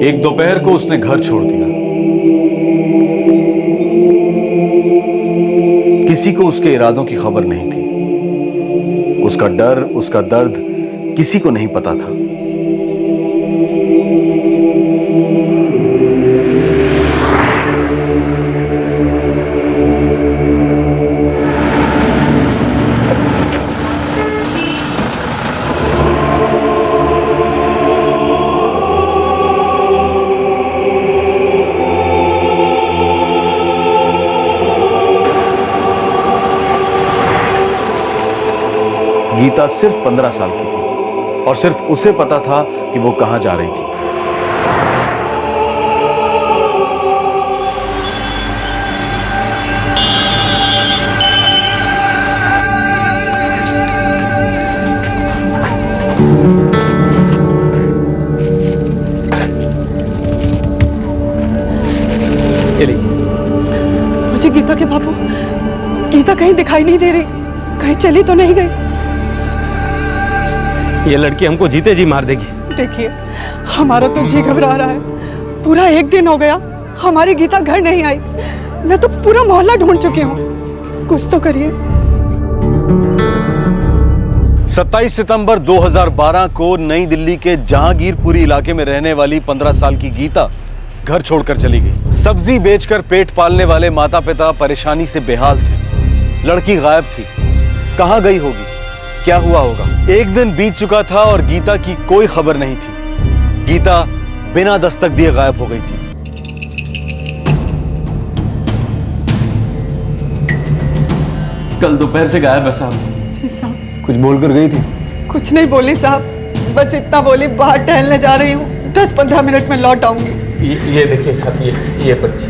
एक दोपहर को उसने घर छोड़ दिया। किसी को उसके इरादों की खबर नहीं थी। उसका डर, उसका दर्द किसी को नहीं पता था। गीता सिर्फ 15 साल की थी और सिर्फ उसे पता था कि वो कहां जा रही थी। मुझे गीता के बाबू, गीता कहीं दिखाई नहीं दे रही, कहीं चली तो नहीं गई? ये लड़की हमको जीते जी मार देगी। देखिए, हमारा तो जी घबरा रहा है। पूरा 1 दिन हो गया हमारी गीता घर नहीं आई। मैं तो पूरा मोहल्ला ढूंढ चुकी हूँ, कुछ तो करिए। 27 सितंबर 2012 को नई दिल्ली के जहांगीरपुरी इलाके में रहने वाली 15 साल की गीता घर छोड़कर चली गई। सब्जी बेचकर पेट पालने वाले माता पिता परेशानी से बेहाल थे। लड़की गायब थी। कहां गई होगी, क्या हुआ होगा? एक दिन बीत चुका था और गीता की कोई खबर नहीं थी। गीता बिना दस्तक दिए गायब हो गई थी। कल दोपहर से गायब है साहब। जी साहब। कुछ बोलकर गई थी? कुछ नहीं बोली साहब, बस इतना बोली बाहर टहलने जा रही हूँ, 10-15 मिनट में लौट आऊंगी। ये देखिए साहब, ये बच्ची।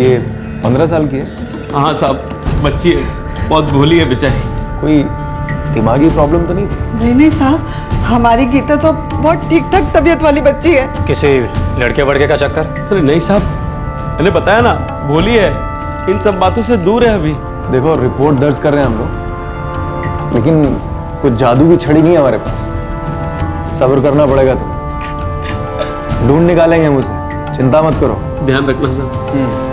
ये 15 साल की है? हाँ साहब, बच्ची है, बहुत भोली है बेचारी। कोई दिमागी प्रॉब्लम तो नहीं थी? नहीं नहीं साहब, हमारी गीता तो बहुत ठीक ठाक तबीयत वाली बच्ची है। किसी लड़के वड़के का चक्कर? अरे नहीं साहब, मैंने बताया ना, भोली है, इन सब बातों से दूर है अभी। देखो, रिपोर्ट दर्ज कर रहे हैं हम लोग, लेकिन कुछ जादू की छड़ी नहीं है हमारे पास। सब्र करना पड़ेगा। तो ढूंढ निकालेंगे हम उसे, चिंता मत करो। ध्यान रखना साहब।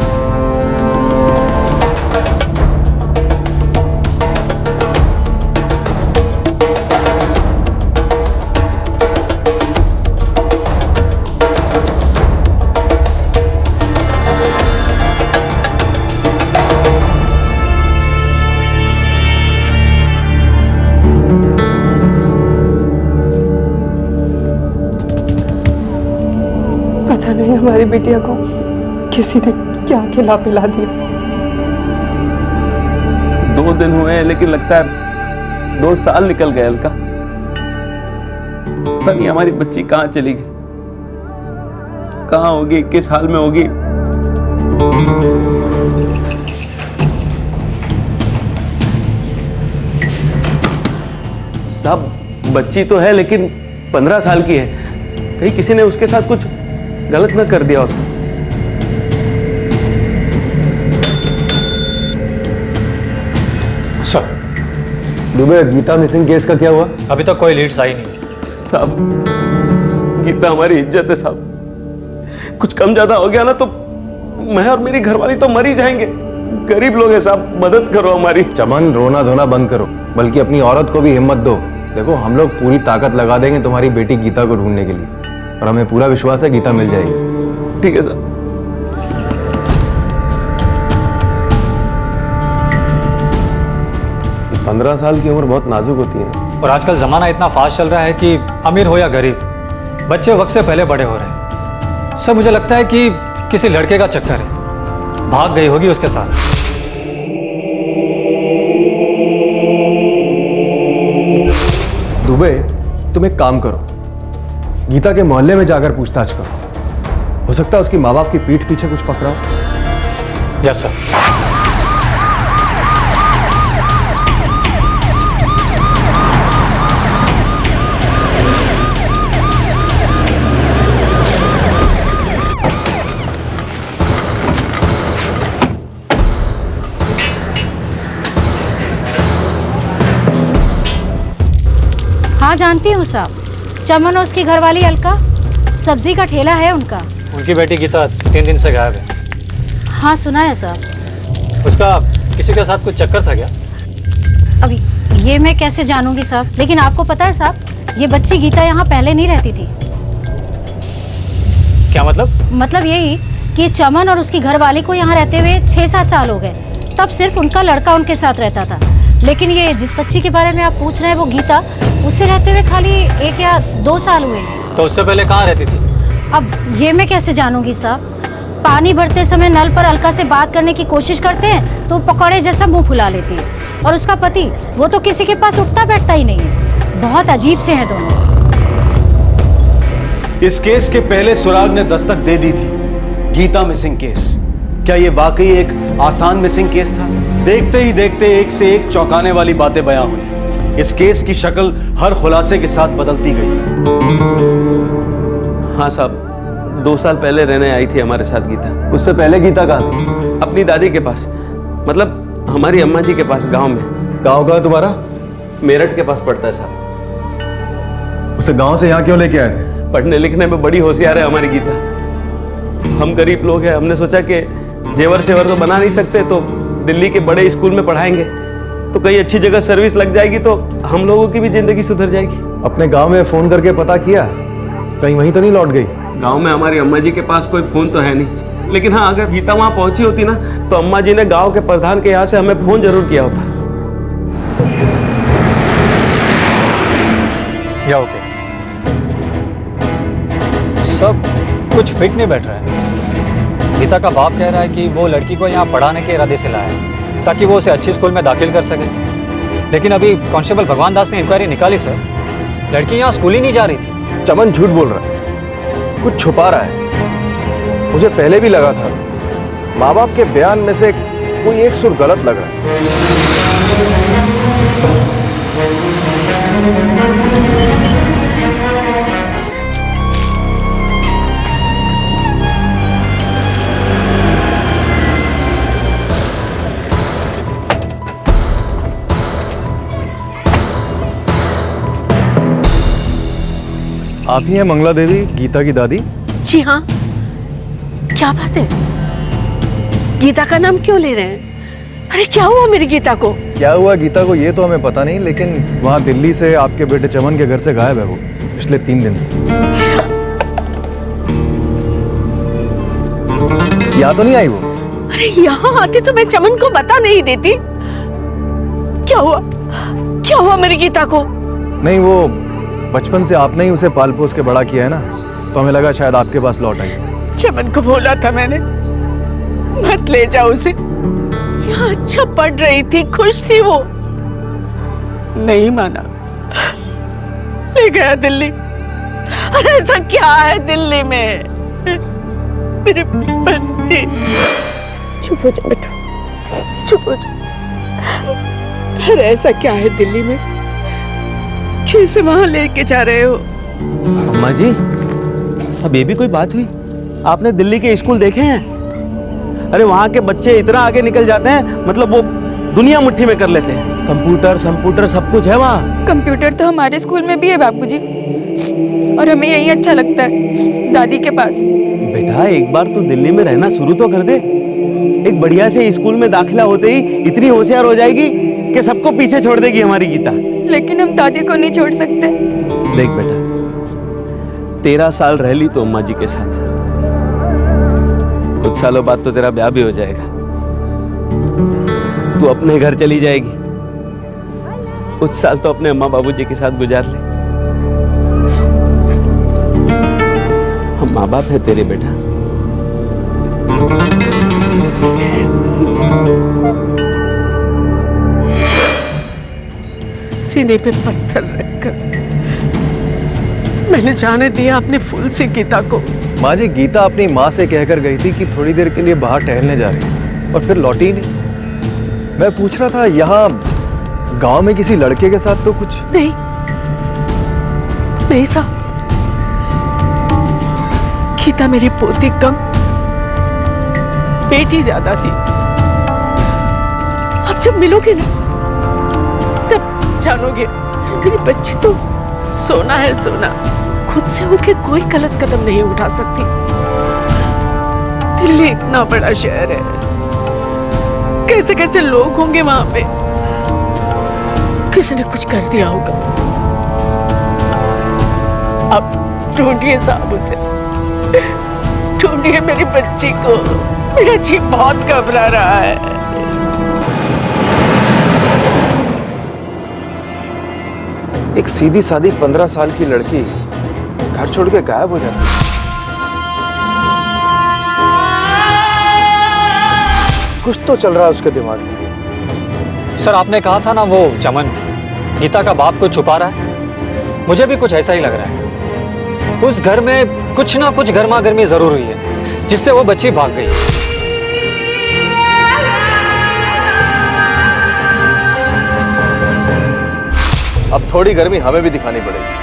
पता नहीं हमारी बिटिया को किसी ने क्या खिला पिला दिया। 2 दिन हुए हैं, लेकिन लगता है 2 साल निकल गए। अलका, पता नहीं हमारी बच्ची कहां चली गई, कहां होगी, किस हाल में होगी। साहब, बच्ची तो है लेकिन 15 साल की है। कहीं किसी ने उसके साथ कुछ गलत ना कर दिया उसने। Sir, Dubey, Geeta missing case का क्या हुआ? अभी तक कोई लीड्स आई नहीं। साहब, गीता हमारी इज्जत है साहब। कुछ कम ज्यादा हो गया ना तो मैं और मेरी घरवाली तो मर ही जाएंगे। गरीब लोग हैं साहब, मदद करो हमारी। चमन, रोना धोना बंद करो, बल्कि अपनी औरत को भी हिम्मत दो। देखो, हम लोग पूरी ताकत लगा देंगे तुम्हारी बेटी गीता को ढूंढने के लिए, और हमें पूरा विश्वास है गीता मिल जाएगी। ठीक है सर। 15 साल की उम्र बहुत नाजुक होती है। और आजकल जमाना इतना फास्ट चल रहा है कि अमीर हो या गरीब, बच्चे वक्त से पहले बड़े हो रहे हैं। सर, मुझे लगता है कि किसी लड़के का चक्कर है, भाग गई होगी उसके साथ। दुबे, तुम एक काम करो, गीता के मोहल्ले में जाकर पूछताछ करो। हो सकता है उसकी माँ बाप की पीठ पीछे कुछ पकड़ा हो। Yes sir. हाँ हाँ जानती हूँ साहब, चमन और उसकी घरवाली अलका, सब्जी का ठेला है उनका। उनकी बेटी गीता 3 दिन से गायब है। हाँ सुना है साहब। उसका किसी के साथ कुछ चक्कर था क्या? अब ये मैं कैसे जानूंगी साहब, लेकिन आपको पता है साहब, ये बच्ची गीता यहाँ पहले नहीं रहती थी। क्या मतलब? मतलब यही कि चमन और उसकी घरवाली को यहाँ रहते हुए 6-7 साल हो गए। तब सिर्फ उनका लड़का उनके साथ रहता था। लेकिन ये जिस बच्ची के बारे में आप पूछ रहे हैं वो गीता, उससे रहते हुए खाली 1 या 2 साल हुए हैं। तो उससे पहले कहाँ रहती थी? अब ये मैं कैसे जानूंगी साहब। पानी भरते समय नल पर अलका से बात करने की कोशिश करते हैं तो पकौड़े जैसा मुंह फुला लेती है। और उसका पति, वो तो किसी के पास उठता बैठता ही नहीं है। बहुत अजीब से हैं दोनों। इस केस के पहले सुराग ने दस्तक दे दी थी, गीता मिसिंग केस। क्या यह वाकई एक आसान मिसिंग केस था? देखते ही देखते एक से एक चौंकाने वाली बातें बयां हुई। इस केस की शक्ल हर खुलासे के साथ बदलती गई। हाँ साहब, 2 साल पहले रहने आई थी हमारे साथ गीता। उससे पहले गीता कहाँ थी? अपनी दादी के पास, मतलब हमारी अम्मा जी के पास, गांव में। गाँव कहाँ तुम्हारा? मेरठ के पास पड़ता है साहब। उसे गाँव से यहाँ क्यों लेके आए थे? पढ़ने लिखने में बड़ी होशियार है हमारी गीता। हम गरीब लोग हैं, हमने सोचा कि जेवर सेवर तो बना नहीं सकते, तो दिल्ली के बड़े स्कूल में पढ़ाएंगे तो कहीं अच्छी जगह सर्विस लग जाएगी तो हम लोगों की भी जिंदगी सुधर जाएगी। अपने गांव में फोन करके पता किया, कहीं वहीं तो नहीं लौट गई? गांव में हमारी अम्मा जी के पास कोई फोन तो है नहीं, लेकिन हाँ, अगर गीता वहां पहुंची होती ना तो अम्मा जी ने गांव के प्रधान के यहाँ से हमें फोन जरूर किया होता। या ओके, सब कुछ फिट नहीं बैठ रहा है। गीता का बाप कह रहा है कि वो लड़की को यहाँ पढ़ाने के इरादे से लाया है ताकि वो उसे अच्छी स्कूल में दाखिल कर सके। लेकिन अभी कांस्टेबल भगवान दास ने इंक्वायरी निकाली सर, लड़की यहाँ स्कूल ही नहीं जा रही थी। चमन झूठ बोल रहा है, कुछ छुपा रहा है। मुझे पहले भी लगा था, माँ बाप के बयान में से कोई एक सुर गलत लग रहा है। आप ही हैं मंगला देवी, गीता की दादी? जी हाँ, क्या बात है? गीता का नाम क्यों ले रहे हैं? अरे क्या हुआ मेरी गीता को? क्या हुआ गीता को ये तो हमें पता नहीं, लेकिन वहाँ दिल्ली से आपके बेटे चमन के घर से गायब है वो पिछले 3 दिन से। यहाँ तो नहीं आई वो? अरे यहाँ आती तो मैं चमन को बता नहीं देती। क्या हुआ? क्या हुआ मेरी गीता को? नहीं, वो बचपन से आपने ही उसे पाल पोस के बड़ा किया है ना, तो हमें लगा शायद आपके पास लौट आई। चमन को बोला था मैंने, मत ले जाओ उसे, यहाँ अच्छा पढ़ रही थी, खुश थी वो। नहीं माना, ले गया दिल्ली। अरे ऐसा क्या है दिल्ली में? मेरे बच्चे, चुप हो जा बेटा, चुप हो जा। अरे ऐसा क्या है दिल्ली में से वहां लेके जा रहे हो? अम्मा जी, अब ये भी कोई बात हुई? आपने दिल्ली के स्कूल देखे हैं? अरे वहाँ के बच्चे इतना आगे निकल जाते हैं, मतलब वो दुनिया मुट्ठी में कर लेते हैं। कंप्यूटर सब कुछ है वहाँ। कंप्यूटर तो हमारे स्कूल में भी है बापूजी, और हमें यही अच्छा लगता है, दादी के पास। बेटा एक बार तो दिल्ली में रहना शुरू तो कर दे। एक बढ़िया से स्कूल में दाखिला होते ही इतनी होशियार हो जाएगी कि सबको पीछे छोड़ देगी हमारी गीता। लेकिन हम दादी को नहीं छोड़ सकते। देख बेटा, 13 साल रह ली तो अम्मा जी के साथ, कुछ सालों बाद तो तेरा ब्याह भी हो जाएगा, तू अपने घर चली जाएगी, कुछ साल तो अपने अम्मा बाबूजी के साथ गुजार ले। हम माँ बाप है तेरे बेटा। सीने पे पत्थर रखकर मैंने जाने दिया अपने फूल से गीता को। माँ जी, गीता अपनी माँ से कहकर गई थी कि थोड़ी देर के लिए बाहर टहलने जा रही है और फिर लौटी नहीं। मैं पूछ रहा था यहाँ गांव में किसी लड़के के साथ तो कुछ नहीं, नहीं साहब, गीता मेरी पोती कम, बेटी ज्यादा थी। अब जब मिलोगे ना तब जानोगे, मेरी बच्ची तो सोना है सोना, खुद से होके कोई गलत कदम नहीं उठा सकती। दिल्ली इतना बड़ा शहर है, कैसे कैसे लोग होंगे वहां पे, किसी ने कुछ कर दिया होगा। अब ढूंढिए साहब उसे, ढूंढिए मेरी बच्ची को, मेरा जी बहुत घबरा रहा है। एक सीधी सादी 15 साल की लड़की घर छोड़ के गायब हो जाती है। कुछ तो चल रहा है उसके दिमाग में। सर आपने कहा था ना वो चमन गीता का बाप को छुपा रहा है, मुझे भी कुछ ऐसा ही लग रहा है। उस घर में कुछ ना कुछ गर्मा गर्मी जरूर हुई है जिससे वो बच्ची भाग गई। अब थोड़ी गर्मी हमें भी दिखानी पड़ेगी।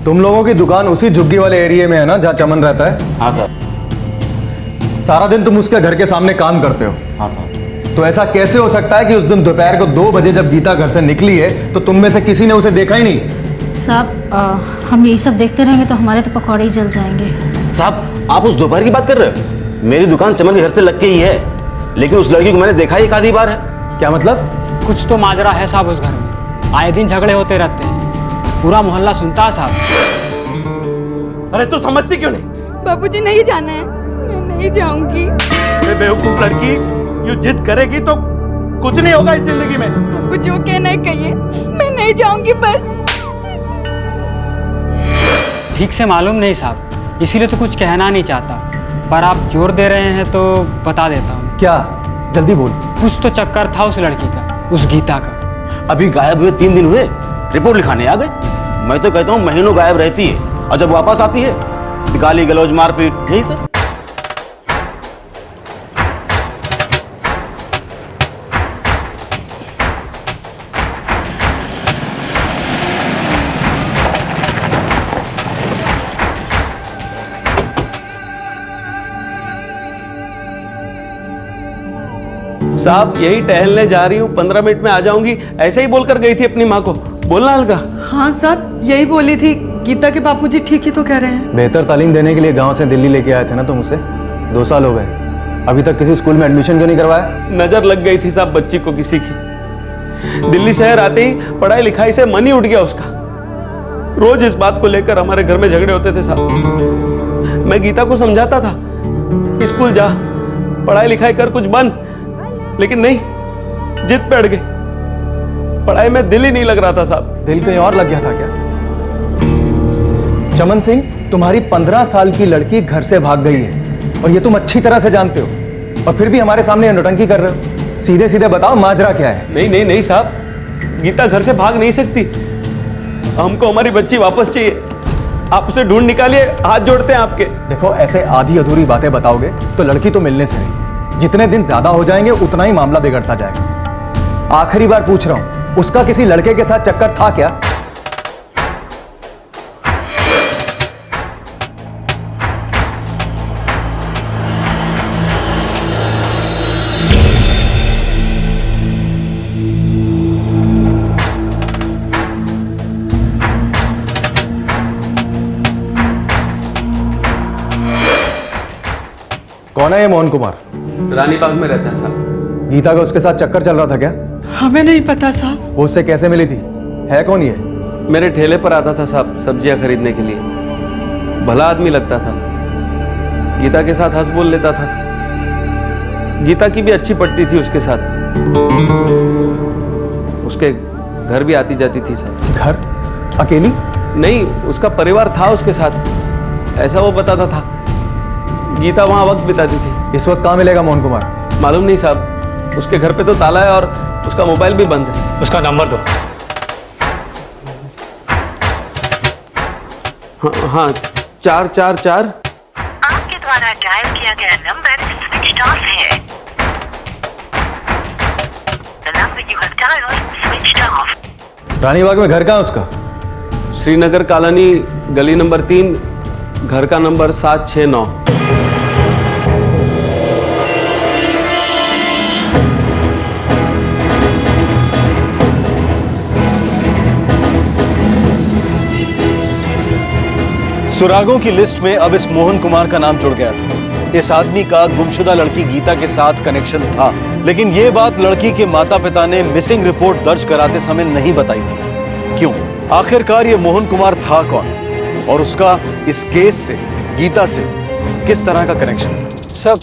तुम लोगों की दुकान उसी झुग्गी वाले एरिया में है ना जहाँ चमन रहता है? हाँ सर। सारा दिन तुम उसके घर के सामने काम करते हो? हाँ सर। तो ऐसा कैसे हो सकता है कि उस दिन दोपहर को 2 बजे जब गीता घर से निकली है तो तुम में से किसी ने उसे देखा ही नहीं? साहब हम यही सब देखते रहेंगे तो हमारे तो पकौड़े ही जल जाएंगे। साहब आप उस दोपहर की बात कर रहे हो? मेरी दुकान चमन के घर से लग के ही है, लेकिन उस लड़की को मैंने देखा ही एक आधी बार है। क्या मतलब? कुछ तो माजरा है साहब उस घर में, आए दिन झगड़े होते रहते हैं, पूरा मोहल्ला सुनता है साहब। अरे तू समझती क्यों नहीं? बाबूजी नहीं जाना है, मैं नहीं जाऊंगी। बेवकूफ लड़की, यूं जिद करेगी तो कुछ नहीं होगा इस जिंदगी में। आपको जो कहना है कहिए, मैं नहीं जाऊंगी बस। ठीक से मालूम नहीं साहब, इसीलिए तो कुछ कहना नहीं चाहता, पर आप जोर दे रहे हैं तो बता देता हूँ। क्या? जल्दी बोल। कुछ तो चक्कर था उस लड़की का, उस गीता का। अभी गायब हुए 3 दिन हुए, रिपोर्ट लिखाने आ गए। मैं तो कहता हूँ महीनों गायब रहती है और जब वापस आती है गाली गलौज मारपीट, यही सब। साहब यही टहलने जा रही हूँ, 15 मिनट में आ जाऊंगी, ऐसे ही बोलकर गई थी अपनी माँ को। बोलना अलका। हाँ साहब, यही बोली थी। गीता के बापूजी ठीक ही तो कह रहे हैं। बेहतर तालीम देने के लिए गांव से दिल्ली लेके आए थे ना तुम उसे? 2 साल हो गए, अभी तक किसी स्कूल में एडमिशन क्यों नहीं करवाया? नजर लग गई थी साहब बच्ची को किसी की। दिल्ली शहर आते ही पढ़ाई लिखाई से मन ही उठ गया उसका। रोज इस बात को लेकर हमारे घर में झगड़े होते थे साहब। मैं गीता को समझाता था स्कूल जा, पढ़ाई लिखाई कर, कुछ बन, लेकिन नहीं, जिद पे अड़ गई। पढ़ाई में दिल ही नहीं लग रहा था साहब। दिल कहीं और लग गया था क्या? चमन सिंह, तुम्हारी 15 साल की लड़की घर से भाग गई है और ये तुम अच्छी तरह से जानते हो, और फिर भी हमारे सामने ये नौटंकी कर रहे हो। सीधे सीधे बताओ माजरा क्या है? नहीं नहीं नहीं साहब, गीता घर से भाग नहीं सकती। हमको हमारी बच्ची वापस चाहिए। आप उसे ढूंढ निकालिए, हाथ जोड़ते हैं आपके। देखो, ऐसे आधी अधूरी बातें बताओगे तो लड़की तो मिलने से नहीं, जितने दिन ज्यादा हो जाएंगे उतना ही मामला बिगड़ता जाएगा। आखिरी बार पूछ रहा हूं, उसका किसी लड़के के साथ चक्कर था क्या? कौन है ये मोहन कुमार? रानी बाग में रहता है साहब। गीता का उसके साथ चक्कर चल रहा था क्या? हमें नहीं पता साहब। वो उससे कैसे मिली थी? है कौन ये? मेरे ठेले पर आता था साहब सब्जियां खरीदने के लिए। भला आदमी लगता था, गीता के साथ हंस बोल लेता था। गीता की भी अच्छी पटती थी उसके साथ, उसके घर भी आती जाती थी साहब। घर? अकेली? नहीं, उसका परिवार था उसके साथ, ऐसा वो बताता था। गीता वहां वक्त बिताती थी। इस वक्त कहाँ मिलेगा मोहन कुमार? मालूम नहीं साहब, उसके घर पे तो ताला है और उसका मोबाइल भी बंद है। उसका नंबर दो। हाँ, 444। आपके द्वारा डायल किया गया नंबर स्विच ऑफ है। रानी बाग में घर कहाँ है उसका? श्रीनगर कॉलोनी, गली नंबर 3, घर का नंबर 769। सुरागों की लिस्ट में अब इस मोहन कुमार का नाम जुड़ गया था। इस आदमी का गुमशुदा लड़की गीता के साथ कनेक्शन था, लेकिन यह बात लड़की के माता पिता ने मिसिंग रिपोर्ट दर्ज कराते समय नहीं बताई थी। क्यों? आखिरकार ये मोहन कुमार था कौन और उसका इस केस से, गीता से किस तरह का कनेक्शन था? सब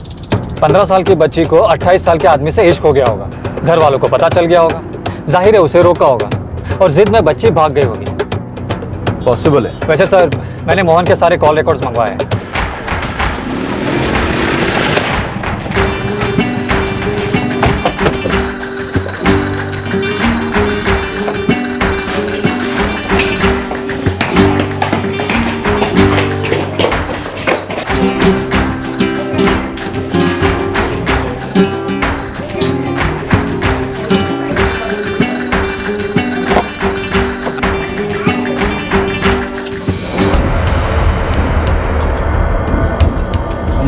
15 साल की बच्ची को 28 साल के आदमी से इश्क हो गया होगा। घर वालों को पता चल गया होगा, जाहिर है उसे रोका होगा और जिद में बच्ची भाग गई होगी। पॉसिबल है। वैसे सर, मैंने मोहन के सारे कॉल रिकॉर्ड्स मंगवाए हैं।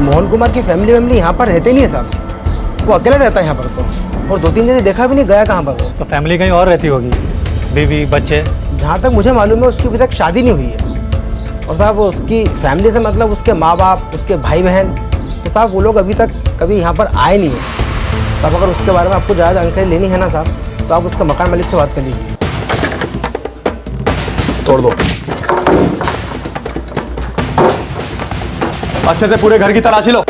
मोहन कुमार की फैमिली यहाँ पर रहते नहीं है साहब। वो अकेला रहता है यहाँ पर तो, और 2-3 दिन से देखा भी नहीं, गया कहाँ पर वो। तो फैमिली कहीं और रहती होगी, बीवी बच्चे। जहाँ तक मुझे मालूम है उसकी अभी तक शादी नहीं हुई है। और साहब उसकी फैमिली से मतलब उसके माँ बाप, उसके भाई बहन, तो साहब वो लोग अभी तक कभी यहाँ पर आए नहीं है। साहब अगर उसके बारे में आपको ज़्यादा जानकारी लेनी है ना साहब, तो आप उसके मकान मालिक से बात कर लीजिए। तोड़ दो। अच्छे से पूरे घर की तलाशी लो।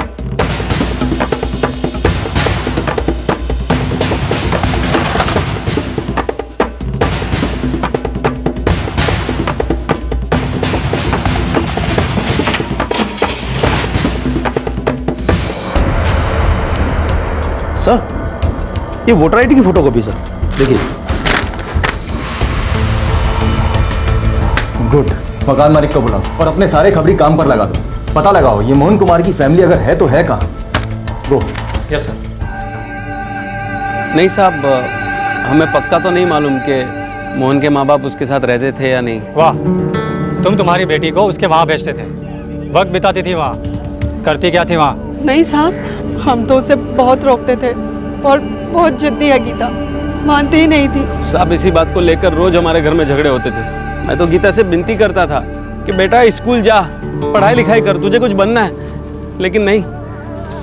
सर, ये वोटर आईडी की फोटोकॉपी सर, देखिए। गुड। मकान मालिक को बुलाओ और अपने सारे खबरी काम पर लगा दो। पता लगाओ ये मोहन कुमार की फैमिली अगर है तो है कहाँ। गो। Yes sir. नहीं साहब, हमें पक्का तो नहीं मालूम कि मोहन के माँ बाप उसके साथ रहते थे या नहीं। वाह, तुम तुम्हारी बेटी को उसके वहाँ भेजते थे, वक्त बिताती थी वहाँ, करती क्या थी वहाँ? नहीं साहब, हम तो उसे बहुत रोकते थे और बहुत जिद्दी है गीता, मानती ही नहीं थी। साहब इसी बात को लेकर रोज हमारे घर में झगड़े होते थे। मैं तो गीता से विनती करता था कि बेटा स्कूल जा, पढ़ाई लिखाई कर, तुझे कुछ बनना है, लेकिन नहीं,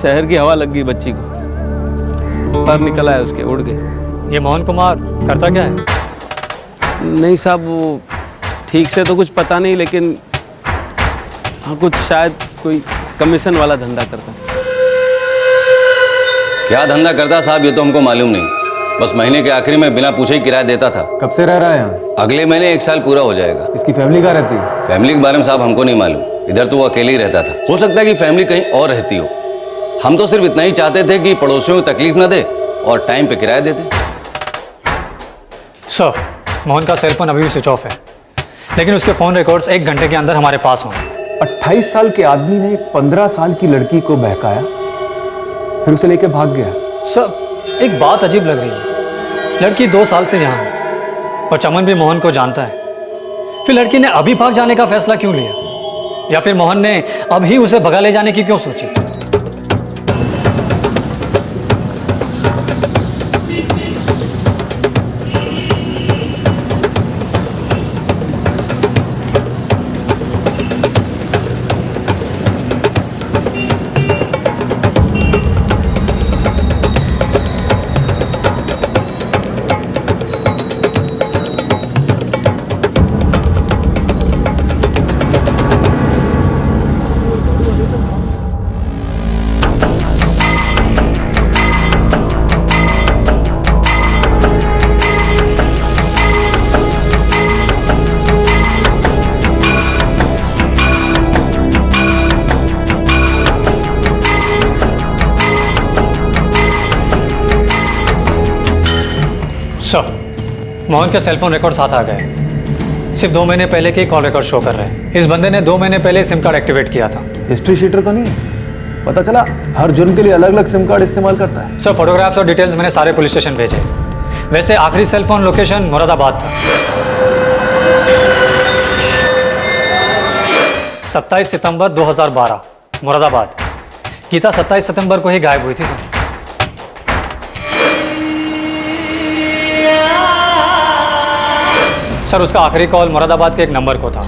शहर की हवा लग गई बच्ची को, पर निकल आया उसके, उड़ गए। ये मोहन कुमार करता क्या है? नहीं साहब, वो ठीक से तो कुछ पता नहीं, लेकिन हाँ कुछ शायद कोई कमीशन वाला धंधा करता है। क्या धंधा करता साहब ये तो हमको मालूम नहीं, बस महीने के आखिरी में बिना पूछे ही किराया देता था। कब से रह रहा है यहाँ? अगले महीने 1 साल पूरा हो जाएगा। इसकी फैमिली कहाँ रहती है? फैमिली के बारे में साहब हमको नहीं मालूम, इधर तो वो अकेले ही रहता था। हो सकता है कि फैमिली कहीं और रहती हो। हम तो सिर्फ इतना ही चाहते थे कि पड़ोसियों को तकलीफ न दे और टाइम पे किराया दे दे। सर, मोहन का सेल फोन अभी भी स्विच ऑफ है, लेकिन उसके फोन रिकॉर्ड्स 1 घंटे के अंदर हमारे पास होंगे। 28 साल के आदमी ने एक 15 साल की लड़की को बहकाया, फिर उसे लेके भाग गया। सर, एक बात अजीब लग रही है, लड़की 2 साल से यहाँ है और चमन भी मोहन को जानता है, फिर लड़की ने अभी भाग जाने का फैसला क्यों लिया? या फिर मोहन ने अभी उसे भगा ले जाने की क्यों सोची? सर, मोहन के सेलफोन रिकॉर्ड साथ आ गए। सिर्फ 2 महीने पहले के कॉल रिकॉर्ड शो कर रहे हैं। इस बंदे ने 2 महीने पहले सिम कार्ड एक्टिवेट किया था। हिस्ट्री शीटर तो नहीं है? पता चला हर जुर्म के लिए अलग अलग सिम कार्ड इस्तेमाल करता है। सर, फोटोग्राफ्स और डिटेल्स मैंने सारे पुलिस स्टेशन भेजे। वैसे आखिरी सेल फोन लोकेशन मुरादाबाद था। 27 सितंबर 2012 मुरादाबाद। गीता 27 सितंबर को ही गायब हुई थी सर। सर उसका आखिरी कॉल मुरादाबाद के एक नंबर को था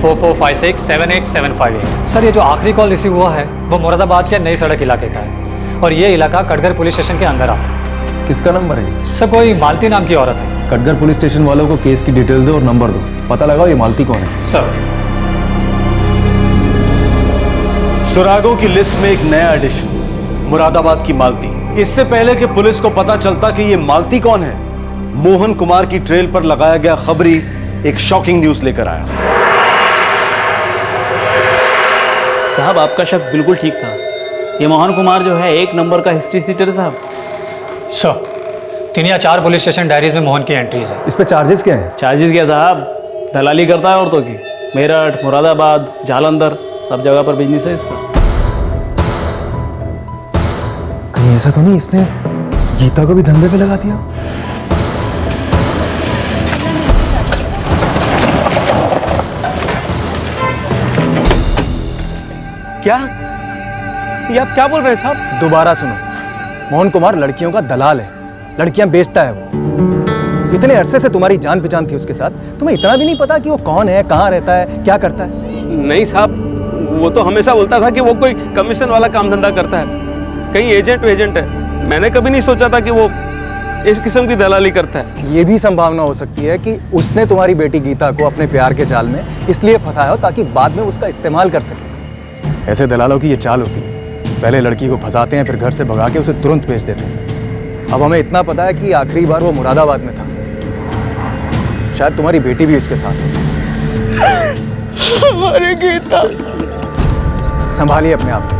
44567878। सर ये जो आखिरी कॉल रिसीव हुआ है वो मुरादाबाद के नई सड़क इलाके का है और ये इलाका कटघर पुलिस स्टेशन के अंदर आता है। किसका नंबर है? सर कोई मालती नाम की औरत है। कटघर पुलिस स्टेशन वालों को केस की डिटेल दो और नंबर दो, पता लगाओ ये मालती कौन है। सर सुरागों की लिस्ट में एक नया एडिशन, मुरादाबाद की मालती। इससे पहले कि पुलिस को पता चलता कि ये मालती कौन है, मोहन कुमार की ट्रेल पर लगाया गया खबरी एक शॉकिंग न्यूज लेकर आया। साहब आपका शक बिल्कुल ठीक था। ये मोहन कुमार जो है 1 नंबर का हिस्ट्री सीटर है साहब। सर 3 या 4 पुलिस स्टेशन डायरीज में मोहन की एंट्रीज है। इस पे चार्जेस क्या हैं? चार्जेस क्या साहब, दलाली करता है औरतों की। मेरठ, मुरादाबाद, जालंधर सब जगह पर बिजनेस है इसका। कहीं ऐसा तो नहीं इसने गीता को भी धंधे पे लगा दिया? क्या ये आप क्या बोल रहे हैं साहब? दोबारा सुनो, मोहन कुमार लड़कियों का दलाल है, लड़कियां बेचता है वो। इतने अरसे से तुम्हारी जान पहचान थी उसके साथ, तुम्हें इतना भी नहीं पता कि वो कौन है, कहाँ रहता है, क्या करता है? नहीं साहब, वो तो हमेशा बोलता था कि वो कोई कमीशन वाला काम धंधा करता है, कहीं एजेंट है। मैंने कभी नहीं सोचा था कि वो इस किस्म की दलाली करता है। ये भी संभावना हो सकती है कि उसने तुम्हारी बेटी गीता को अपने प्यार के जाल में इसलिए फंसाया हो ताकि बाद में उसका इस्तेमाल कर सके। ऐसे दलालों की ये चाल होती है, पहले लड़की को फंसाते हैं फिर घर से भगा के उसे तुरंत बेच देते हैं। अब हमें इतना पता है कि आखिरी बार वो मुरादाबाद में था, शायद तुम्हारी बेटी भी उसके साथ है। हमारी गीता। संभालिए अपने आप को।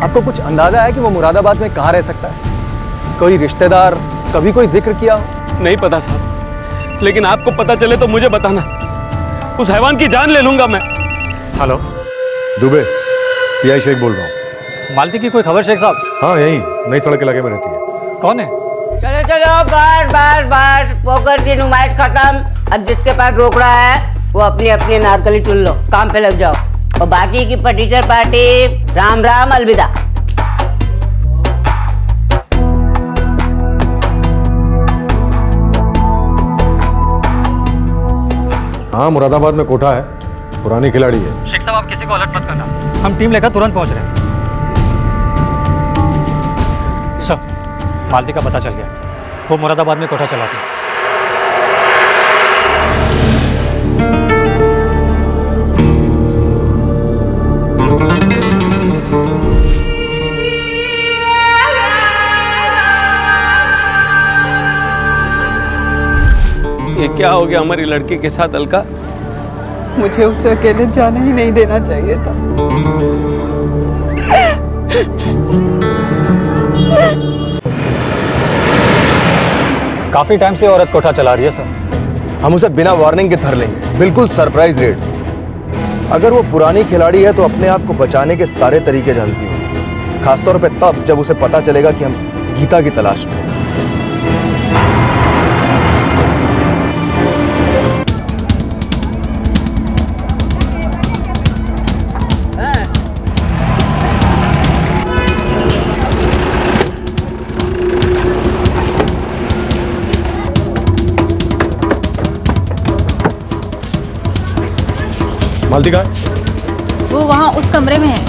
आपको कुछ अंदाजा है कि वो मुरादाबाद में कहाँ रह सकता है? कोई रिश्तेदार, कभी कोई जिक्र किया हो? नहीं पता साहब, लेकिन आपको पता चले तो मुझे बताना, उस हैवान की जान ले लूंगा मैं। हेलो दुबे, पीआई शेख बोल रहा हूँ। मालती की कोई खबर शेख साहब? हाँ यही नई सड़क इलाके में रहती है। कौन है? चलो चलो बस पोकर की नुमाइश खत्म। अब जिसके पास रोकड़ा है वो अपनी अपनी नारकली चुन लो, काम पे लग जाओ। और बाकी की टीचर पार्टी राम राम अलविदा। हाँ मुरादाबाद में कोठा है, पुरानी खिलाड़ी है। शेख साहब आप किसी को अलर्ट मत करना, हम टीम लेकर तुरंत पहुंच रहे हैं। सर मालती का पता चल गया, वो मुरादाबाद में कोठा चलाती है। ये क्या हो गया हमारी लड़की के साथ अलका? मुझे उसे अकेले जाने ही नहीं देना चाहिए था। काफी टाइम से औरत कोठा चला रही है सर। हम उसे बिना वार्निंग के धर लेंगे, बिल्कुल सरप्राइज रेड। अगर वो पुरानी खिलाड़ी है तो अपने आप को बचाने के सारे तरीके जानती है, खासतौर पे तब जब उसे पता चलेगा कि हम गीता की तलाश में हैं। मालती कहाँ है? वो वहाँ उस कमरे में है।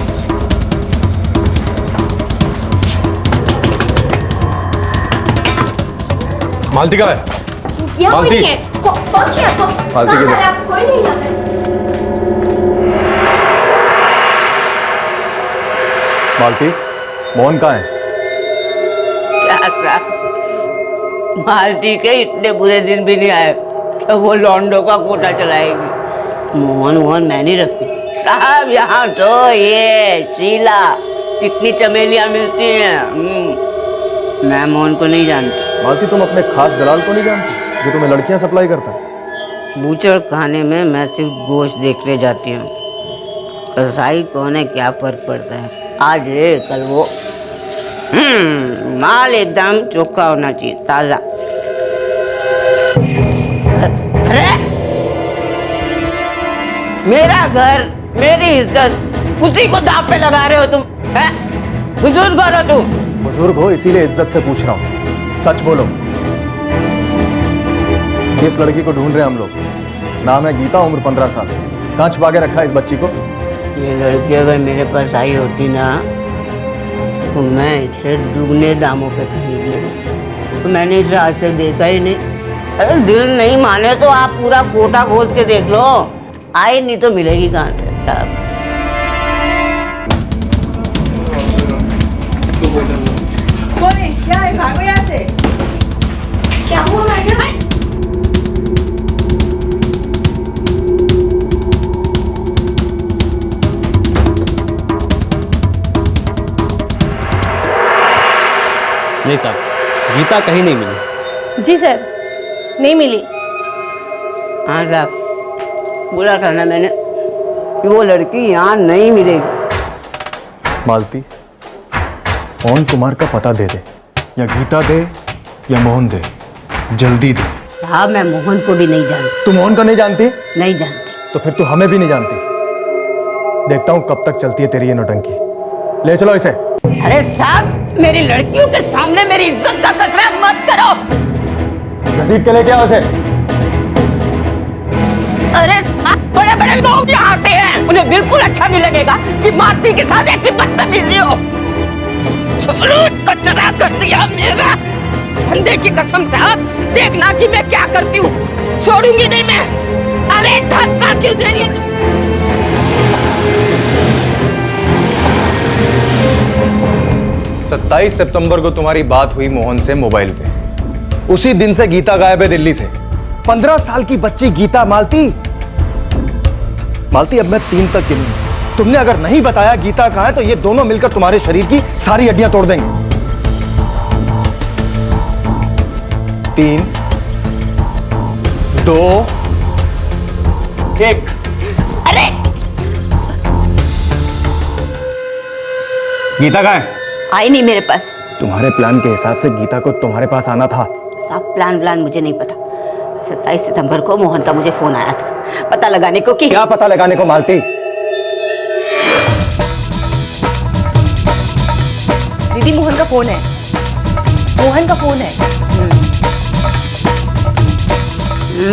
मालती कहाँ है? मालती मालती किधर? मालती, मोहन कहाँ है? क्या मालती के इतने बुरे दिन भी नहीं आए तो वो लॉन्डो का कोटा चलाएगी। मोहन मैं नहीं रखती साहब, यहाँ तो ये शीला कितनी चमेलियाँ मिलती हैं। मैं मोहन को नहीं जानती। मालती तुम अपने खास दलाल को नहीं जानती जो तुम्हें लड़कियां सप्लाई करता है? बूचड़ खाने में मैं सिर्फ गोश्त देखने जाती हूँ, कसाई कौन है क्या फर्क पड़ता है। आज ये कल वो, माल एकदम चोखा होना चाहिए, ताज़ा। मेरा घर, मेरी इज्जत, उसी को दांव पे लगा रहे हो तुम, हैं? बुजुर्ग हो तुम। बुजुर्ग हो इसीलिए इज्जत से पूछ रहा हूँ, सच बोलो। इस लड़की को ढूंढ रहे हैं हम लोग। नाम है गीता, उम्र 15 साल। कहाँ छुपा के रखा है इस बच्ची को? ये लड़की अगर मेरे पास आई होती ना तो मैं इसे दुगने दामों पे खरीद लेती। तो मैंने इसे आज तक देखा ही नहीं। अरे दिल नहीं माने तो आप पूरा कोटा खोद के देख लो, आई नहीं तो मिलेगी कहाँ से? क्या है, भागो यहाँ से। क्या हुआ मैडम? नहीं साहब, गीता कहीं नहीं मिली। जी सर, नहीं मिली। हाँ साहब, बोला था ना मैंने कि वो लड़की यहाँ नहीं मिलेगी। मालती, मोहन कुमार का पता दे दे, या गीता दे या मोहन दे, जल्दी दे। साहब मैं मोहन को भी नहीं जानती। तू मोहन को नहीं जानती? नहीं जानती। तो फिर तू हमें भी नहीं जानती। देखता हूँ कब तक चलती है तेरी ये नौटंकी। ले चलो इसे। अरे साहब, मेरी लड़कियों के सामने मेरी इज्जत का कचरा मत करो। घसीट के लेके आओ इसे। अरे बड़े बड़े लोग यहाँ आते हैं, उन्हें बिल्कुल अच्छा नहीं लगेगा कि मालती के साथ ऐसी बदतमीजी हो। छोड़ो, कचरा कर दिया मेरा। धंधे की कसम साहब, देखना कि मैं क्या करती हूँ। छोड़ूंगी नहीं मैं। अरे धक्का क्यों दे रही है तू? 27 सितंबर को तुम्हारी बात हुई मोहन से मोबाइल पे। उसी दिन से गीता गायब है दिल्ली से। 15 साल की बच्ची गीता। मालती, अब मैं 3 तक गिनूंगा। तुमने अगर नहीं बताया गीता कहां है तो ये दोनों मिलकर तुम्हारे शरीर की सारी हड्डियां तोड़ देंगे। 3, 2, 1। अरे गीता कहां है? आई नहीं मेरे पास। तुम्हारे प्लान के हिसाब से गीता को तुम्हारे पास आना था। साहब प्लान मुझे नहीं पता। 27 सितंबर को मोहन का मुझे फोन आया था पता लगाने को कि क्या पता लगाने को मालती? दीदी मोहन का फोन है, मोहन का फोन है।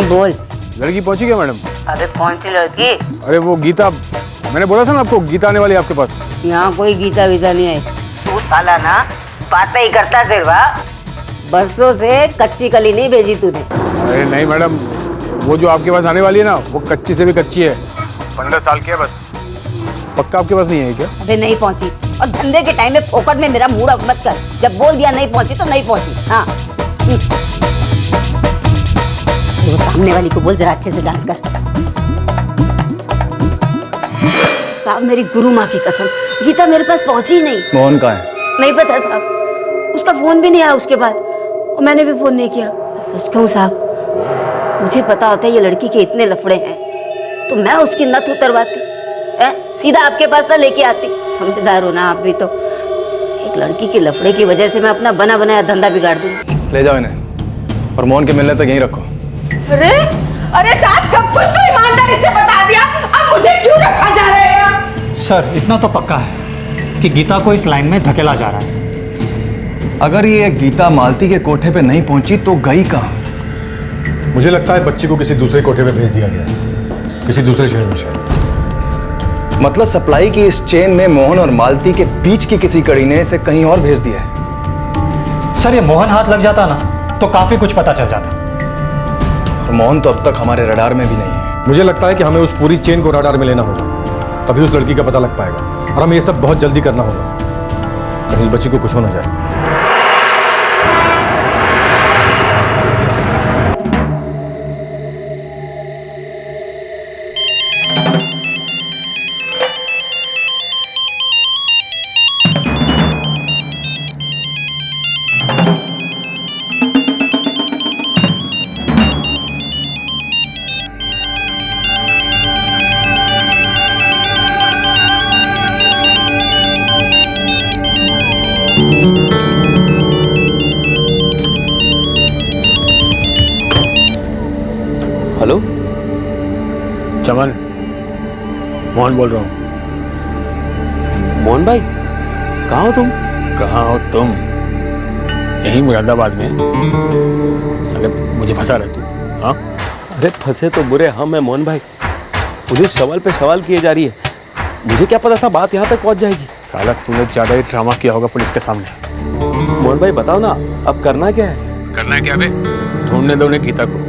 बोल। लड़की पहुंची क्या मैडम? अबे कौन सी लड़की? अरे वो गीता, मैंने बोला था ना आपको, गीता आने वाली है आपके पास। यहाँ कोई गीता वीता नहीं आई। तू साला ना बातें ही करता सिर्फ। बरसों से कच्ची कली नहीं भेजी तूने। अरे नहीं मैडम, वो जो आपके पास आने वाली है ना, वो कच्ची से भी कच्ची है। 15 साल की है बस। पक्का आपके पास नहीं है क्या? अबे नहीं पहुंची, और धंधे के टाइम में फोकट में मेरा मूड ऑफ मत कर। जब बोल दिया नहीं पहुंची तो नहीं पहुंची। हाँ वो सामने वाली को बोल जरा अच्छे से डांस कर। साहब मेरी गुरु माँ की कसम, गीता मेरे पास पहुंची ही नहीं। मोहन कहाँ है? नहीं पता साहब, उसका फोन भी नहीं आया उसके बाद, और मैंने भी फोन नहीं किया। सच कहूँ साहब, मुझे पता होता है ये लड़की के इतने लफड़े हैं तो मैं उसकी नथ उतरवाती, सीधा आपके पास ना लेके आती। समझदार हो ना आप भी तो। एक लड़की के लफड़े की वजह से मैं अपना बना बनाया धंधा बिगाड़ दूंगी। ले जाओ इन्हें, और मोहन के मिलने तक यहीं रखो। अरे साहब, सब कुछ तो ईमानदारी से बता दिया, अब मुझे क्यों रखा जा रहा है? सर इतना तो पक्का है कि गीता को इस लाइन में धकेला जा रहा है। अगर ये गीता मालती के कोठे पे नहीं पहुंची तो गई कहाँ? मुझे लगता है बच्ची को किसी दूसरे कोठे पे भेज दिया गया है, किसी दूसरे शहर में शायद। मतलब सप्लाई की इस चेन में मोहन और मालती के बीच की किसी कड़ी ने इसे कहीं और भेज दिया है। सर ये मोहन हाथ लग जाता ना तो काफी कुछ पता चल जाता। और मोहन तो अब तक हमारे रडार में भी नहीं है। मुझे लगता है कि हमें उस पूरी चेन को रडार में लेना होगा, तभी उस लड़की का पता लग पाएगा। और हमें ये सब बहुत जल्दी करना होगा, ताकि इस बच्ची को कुछ हो ना जाए। मोहन बोल रहा हूँ। मोहन भाई, कहाँ हो तुम? कहाँ हो तुम? यहीं मुरादाबाद में। साले मुझे फंसा रहे तू? हाँ, अरे फंसे तो बुरे हम हैं मोहन भाई। मुझे सवाल पे सवाल किए जा रही है। मुझे क्या पता था बात यहाँ तक पहुँच जाएगी। साला तूने ज्यादा ही ड्रामा किया होगा पुलिस के सामने। मोहन भाई बताओ ना, अब करना क्या है? करना है क्या बे? ढूंढने दो उन्हें गीता को,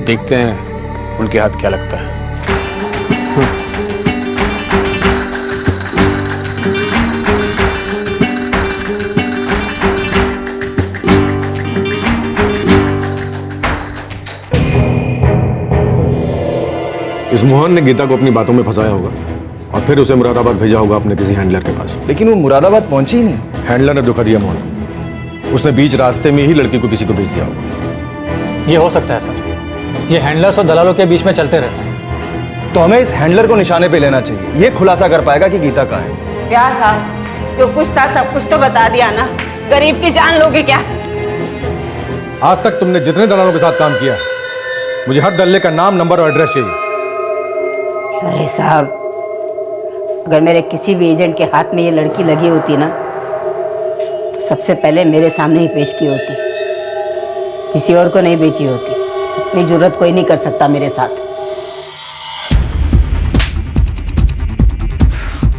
देखते हैं उनके हाथ क्या लगता है। इस मोहन ने गीता को अपनी बातों में फंसाया होगा और फिर उसे मुरादाबाद भेजा होगा अपने किसी हैंडलर के पास। लेकिन वो मुरादाबाद पहुंची ही नहीं। हैंडलर ने धोखा दिया मोहन। उसने बीच रास्ते में ही लड़की को किसी को भेज दिया होगा। ये हो सकता है सर, ये हैंडलर्स और दलालों के बीच में चलते रहते हैं। तो हमें इस हैंडलर को निशाने पे लेना चाहिए। ये खुलासा कर पाएगा कि गीता कहाँ है। क्या साहब, जो कुछ था सब कुछ तो बता दिया ना, गरीब की जान लोगे क्या? आज तक तुमने जितने दलालों के साथ काम किया, मुझे हर दल्ले का नाम, नंबर और एड्रेस चाहिए। अरे साहब, अगर मेरे किसी भी एजेंट के हाथ में ये लड़की लगी होती ना, तो सबसे पहले मेरे सामने ही पेश की होती, किसी और को नहीं बेची होती। इतनी जुर्रत कोई नहीं कर सकता मेरे साथ।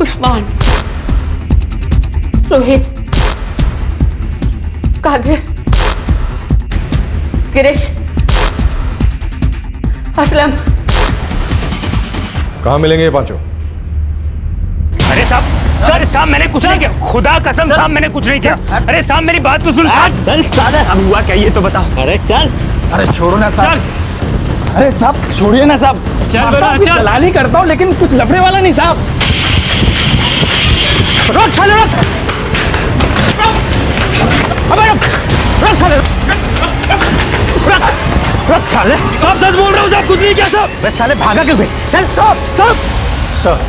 उस्मान, रोहित, कादिर, गिरीश, असलम, कहाँ मिलेंगे ये पांचों? अरे साहब मैंने कुछ नहीं किया, खुदा कसम साहब मैंने कुछ नहीं किया। अरे साहब मेरी बात तो सुन। चल साले, अब हुआ क्या ये तो बताओ। अरे चल। अरे छोड़ो ना साहब। अरे साहब छोड़िए ना साहब। चल बेटा चल। दलाली करता हूँ लेकिन कुछ लफड़े वाला नहीं साहब। रोक साले रोक। अबे रोक साले रोक साले। साहब सच बोल रहा हूँ साहब, कुछ नहीं किया साहब। बस साले भागा क्यों गए? चल साहब। सर,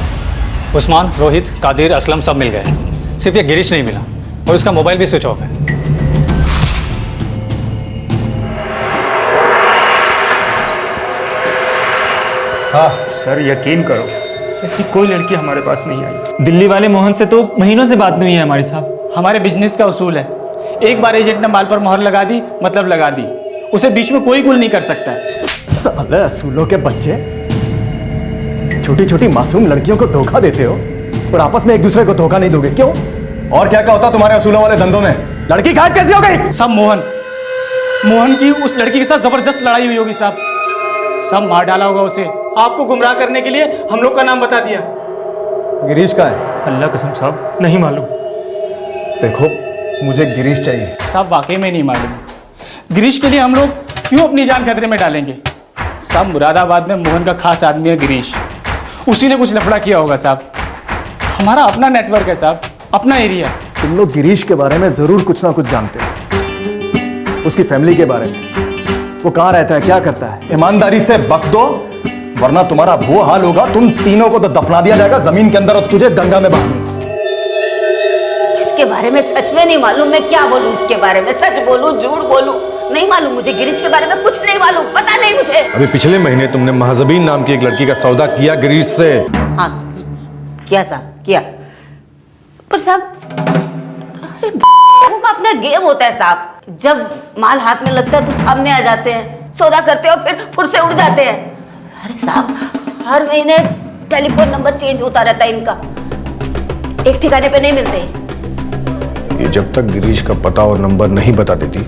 उस्मान, रोहित, कादिर, असलम सब मिल गए। सिर्फ ये गिरीश नहीं मिला और उसका मोबाइल भी स्विच ऑफ है। हाँ सर, यकीन करो ऐसी कोई लड़की हमारे पास नहीं आई। दिल्ली वाले मोहन से तो महीनों से बात नहीं हुई है हमारी साहब। हमारे बिजनेस का उसूल है, एक बार एजेंट ने माल पर मोहर लगा दी मतलब लगा दी, उसे बीच में कोई गुल नहीं कर सकता है। साले असूलों के बच्चे, छोटी छोटी मासूम लड़कियों को धोखा देते हो और आपस में एक दूसरे को धोखा नहीं दोगे, क्यों? और क्या क्या होता तुम्हारे असूलों वाले धंधों में? लड़की गायब कैसी हो गई? सब मोहन की उस लड़की के साथ जबरदस्त लड़ाई हुई होगी साहब। सब मार डाला होगा उसे, आपको गुमराह करने के लिए हम लोग का नाम बता दिया। गिरीश का है? अल्लाह कसम साहब नहीं मालूम। देखो मुझे गिरीश चाहिए। साहब वाकई में नहीं मालूम। गिरीश के लिए हम लोग क्यों अपनी जान खतरे में डालेंगे? साहब मुरादाबाद में मोहन का खास आदमी है गिरीश, उसी ने कुछ लफड़ा किया होगा साहब। हमारा अपना नेटवर्क है साहब, अपना एरिया। तुम लोग गिरीश के बारे में जरूर कुछ ना कुछ जानते हो, उसकी फैमिली के बारे में, वो कहाँ रहता है, क्या करता है। ईमानदारी से बक दो, वरना तुम्हारा वो हाल होगा, तुम तीनों को तो दफना दिया जाएगा जमीन के अंदर और तुझे गंगा में बहा देंगे। जिसके बारे में सच में नहीं मालूम, मैं क्या बोलूं उसके बारे में? सच बोलूं, झूठ बोलूं? नहीं मालूम मुझे, गिरीश के बारे में कुछ नहीं मालूम, पता नहीं मुझे। अभी पिछले महीने तुमने महजबीन नाम की एक लड़की का सौदा किया गिरीश से। हाँ किया साहब, किया। पर साहब वो अपना गेम होता है साहब, जब माल हाथ में लगता है तो सामने आ जाते हैं, सौदा करते हैं और फिर फुर से उड़ जाते हैं। अरे साहब हर महीने टेलीफोन नंबर चेंज होता रहता है इनका, एक ठिकाने पे नहीं मिलते। ये जब तक गिरीश का पता और नंबर नहीं बता देती,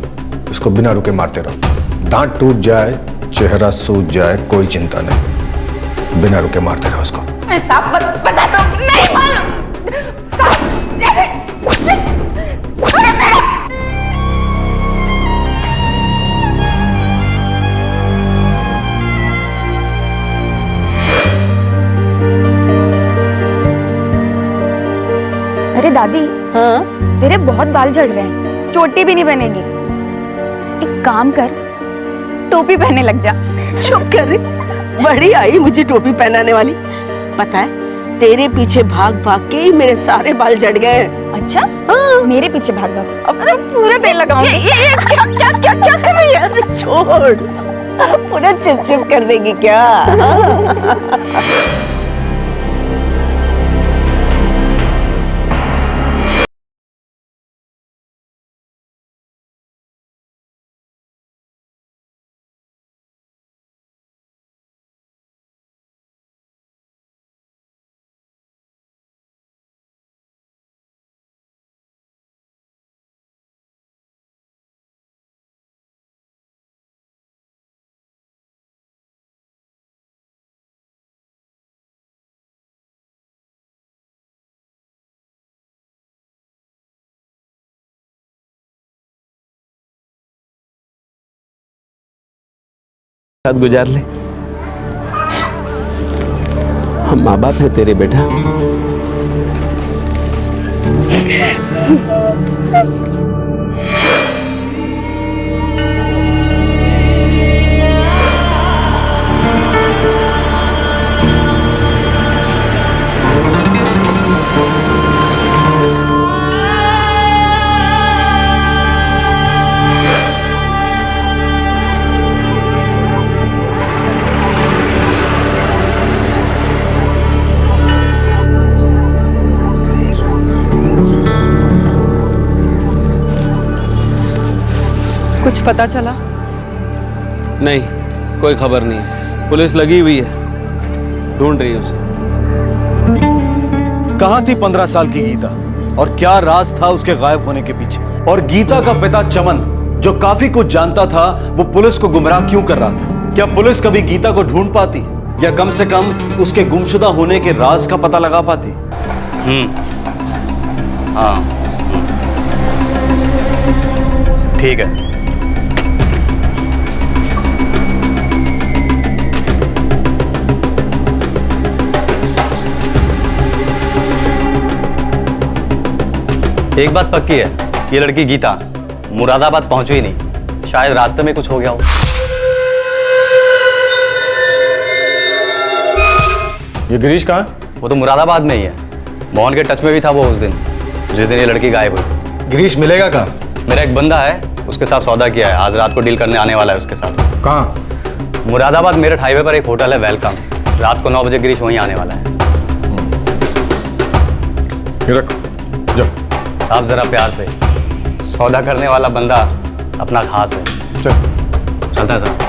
इसको बिना रुके मारते रहो। दांत टूट जाए, चेहरा सूज जाए, कोई चिंता नहीं, बिना रुके मारते रहो उसको। अरे साहब पता तो नहीं मालूम साहब। अरे मेरा अरे दादी, हाँ तेरे बहुत बाल झड़ रहे हैं, चोटी भी नहीं बनेगी। एक काम कर, टोपी पहनने लग जा। चुप कर रही, बड़ी आई मुझे टोपी पहनाने वाली। पता है तेरे पीछे भाग भाग के ही मेरे सारे बाल झड़ गए हैं। अच्छा हाँ। मेरे पीछे भाग भाग, अब मैं पूरा तेल लगाऊंगी। ये क्या कर रही है? अरे छोड़, पूरा चिप चिप कर देगी क्या? साथ गुजार ले। हम माँ बाप है तेरे बेटा। कुछ पता चला? नहीं, कोई खबर नहीं। पुलिस लगी हुई है, ढूंढ रही है उसे। कहां थी 15 साल की गीता और क्या राज था उसके गायब होने के पीछे? और गीता का पिता चमन, जो काफी कुछ जानता था, वो पुलिस को गुमराह क्यों कर रहा था? क्या पुलिस कभी गीता को ढूंढ पाती या कम से कम उसके गुमशुदा होने के राज का पता लगा पाती? हाँ, ठीक है। एक बात पक्की है, ये लड़की गीता मुरादाबाद पहुंची ही नहीं। शायद रास्ते में कुछ हो गया हो। ये गिरीश कहाँ? वो तो मुरादाबाद में ही है। मोहन के टच में भी था वो उस दिन, जिस दिन ये लड़की गायब हुई। गिरीश मिलेगा कहाँ? मेरा एक बंदा है, उसके साथ सौदा किया है। आज रात को डील करने आने वाला है उसके साथ। कहाँ? मुरादाबाद मेरठ हाईवे पर एक होटल है, वेलकम। रात को 9 बजे गिरीश वहीं आने वाला है। ये रखो, जाओ। आप जरा प्यार से, सौदा करने वाला बंदा अपना खास है। चलता है साहब।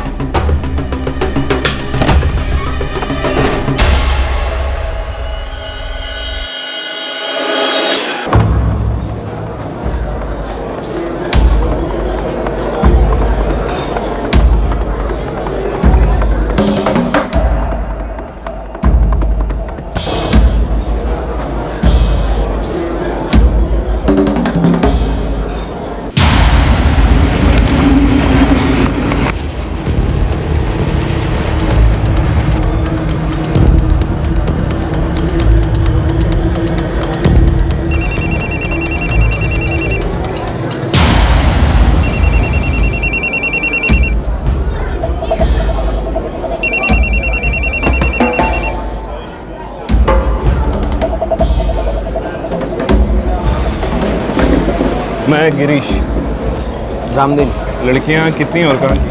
मैं गिरीश। रामदीन। लड़कियां कितनी और कहाँ की?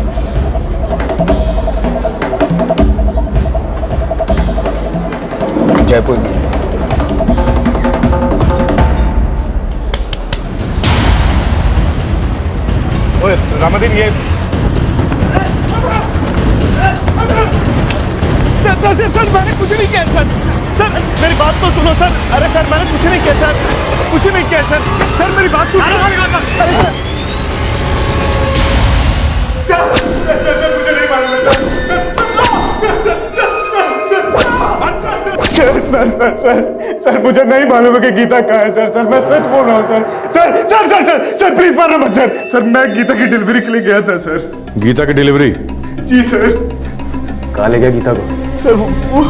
जयपुर में। ओए रामदीन, ये सर मैंने कुछ नहीं किया सर मेरी बात तो सुनो सर। अरे सर मैंने कुछ नहीं किया सर, कुछ नहीं किया सर मेरी बात तो सुनो। अरे सर मुझे नहीं मालूम है सर मुझे नहीं मालूम है कि गीता कहाँ है सर मैं सच बोल रहा हूँ सर प्लीज मारना मत सर मैं गीता की डिलीवरी के लिए गया था सर। गीता की डिलीवरी? जी सर। कहाँ ले गया गीता को? सर वो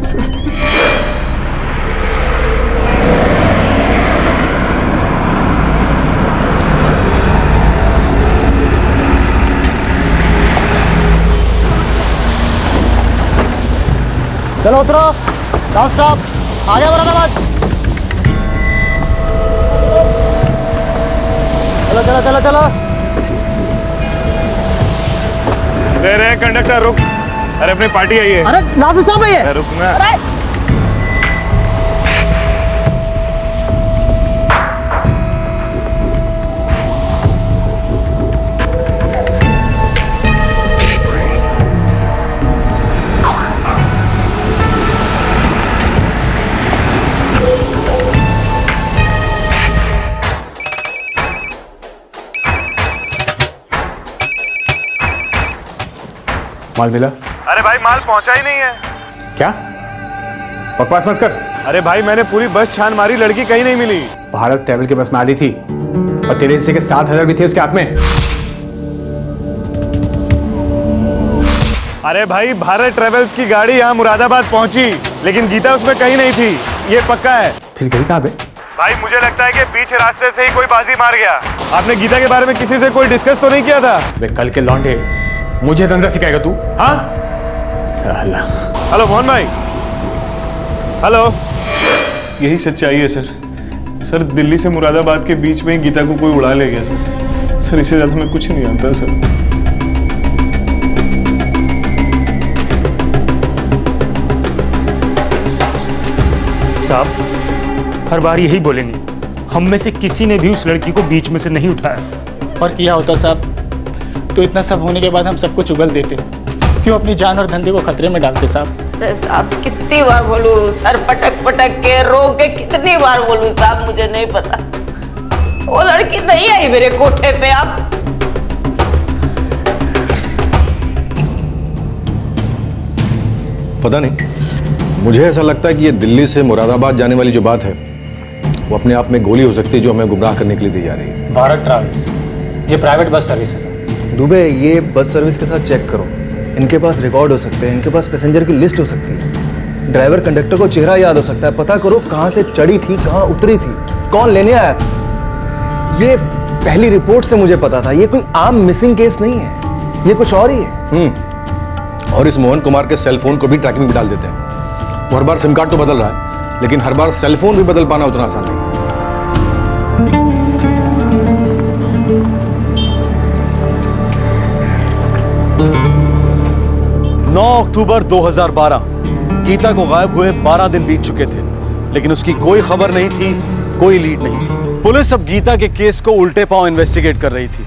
सर। चलो उतरो, डाउन स्टॉप, आ जाओ मुरादाबाद। चलो चलो चलो चलो। रे कंडक्टर रुक, अरे अपनी पार्टी आई है। अरे डाउन स्टॉप है ये। रुकना। अरे माल मिला? अरे भाई माल पहुंचा ही नहीं है। क्या? बकवास मत कर। अरे भाई मैंने पूरी बस छान मारी, लड़की कहीं नहीं मिली। भारत ट्रैवल की बस में आ रही थी और तेरे हिस्से के 7,000 भी थे उसके हाथ में। अरे भाई, भारत ट्रेवल्स की गाड़ी यहाँ मुरादाबाद पहुंची, लेकिन गीता उसमें कहीं नहीं थी, ये पक्का है। फिर गई कहाँ पे? भाई मुझे लगता है कि बीच रास्ते से ही कोई बाजी मार गया। आपने गीता के बारे में किसी से कोई डिस्कस तो नहीं किया था? वे कल के लौंडे मुझे धंधा सिखाएगा तू? हाँ साला। हेलो मोहन भाई। हेलो। यही सच्चाई है सर। सर दिल्ली से मुरादाबाद के बीच में ही गीता को कोई उड़ा ले गया सर। सर इससे ज्यादा मैं कुछ नहीं जानता सर। साहब हर बार यही बोलेंगे, हम में से किसी ने भी उस लड़की को बीच में से नहीं उठाया। और किया होता साहब तो इतना सब होने के बाद हम सब कुछ उगल देते, क्यों अपनी जान और धंधे को खतरे में डालते साहब? अरे साहब कितनी बार बोलूं, सर पटक पटक के रोक के कितनी बार बोलूं साहब, मुझे नहीं पता। वो लड़की नहीं आई मेरे कोठे पे। आप पता नहीं, मुझे ऐसा लगता है कि ये दिल्ली से मुरादाबाद जाने वाली जो बात है वो अपने आप में गोली हो सकती है जो हमें गुमराह करने के लिए दी जा रही है। भारत ट्रैवल्स ये प्राइवेट बस सर्विस है सर। दुबे, ये बस सर्विस के साथ चेक करो, इनके पास रिकॉर्ड हो सकते हैं, इनके पास पैसेंजर की लिस्ट हो सकती है, ड्राइवर कंडक्टर को चेहरा याद हो सकता है। पता करो कहाँ से चढ़ी थी, कहाँ उतरी थी, कौन लेने आया था। ये पहली रिपोर्ट से मुझे पता था, ये कोई आम मिसिंग केस नहीं है, ये कुछ और ही है। और इस मोहन कुमार के सेल फोन को भी ट्रैकिंग में डाल देते हैं। वो हर बार सिम कार्ड तो बदल रहा है, लेकिन हर बार सेल फोन भी बदल पाना उतना आसान नहीं। 9 अक्टूबर 2012 गीता को गायब हुए 12 दिन बीत चुके थे, लेकिन उसकी कोई खबर नहीं थी, कोई लीड नहीं थी। पुलिस अब गीता के केस को उल्टे पांव इन्वेस्टिगेट कर रही थी,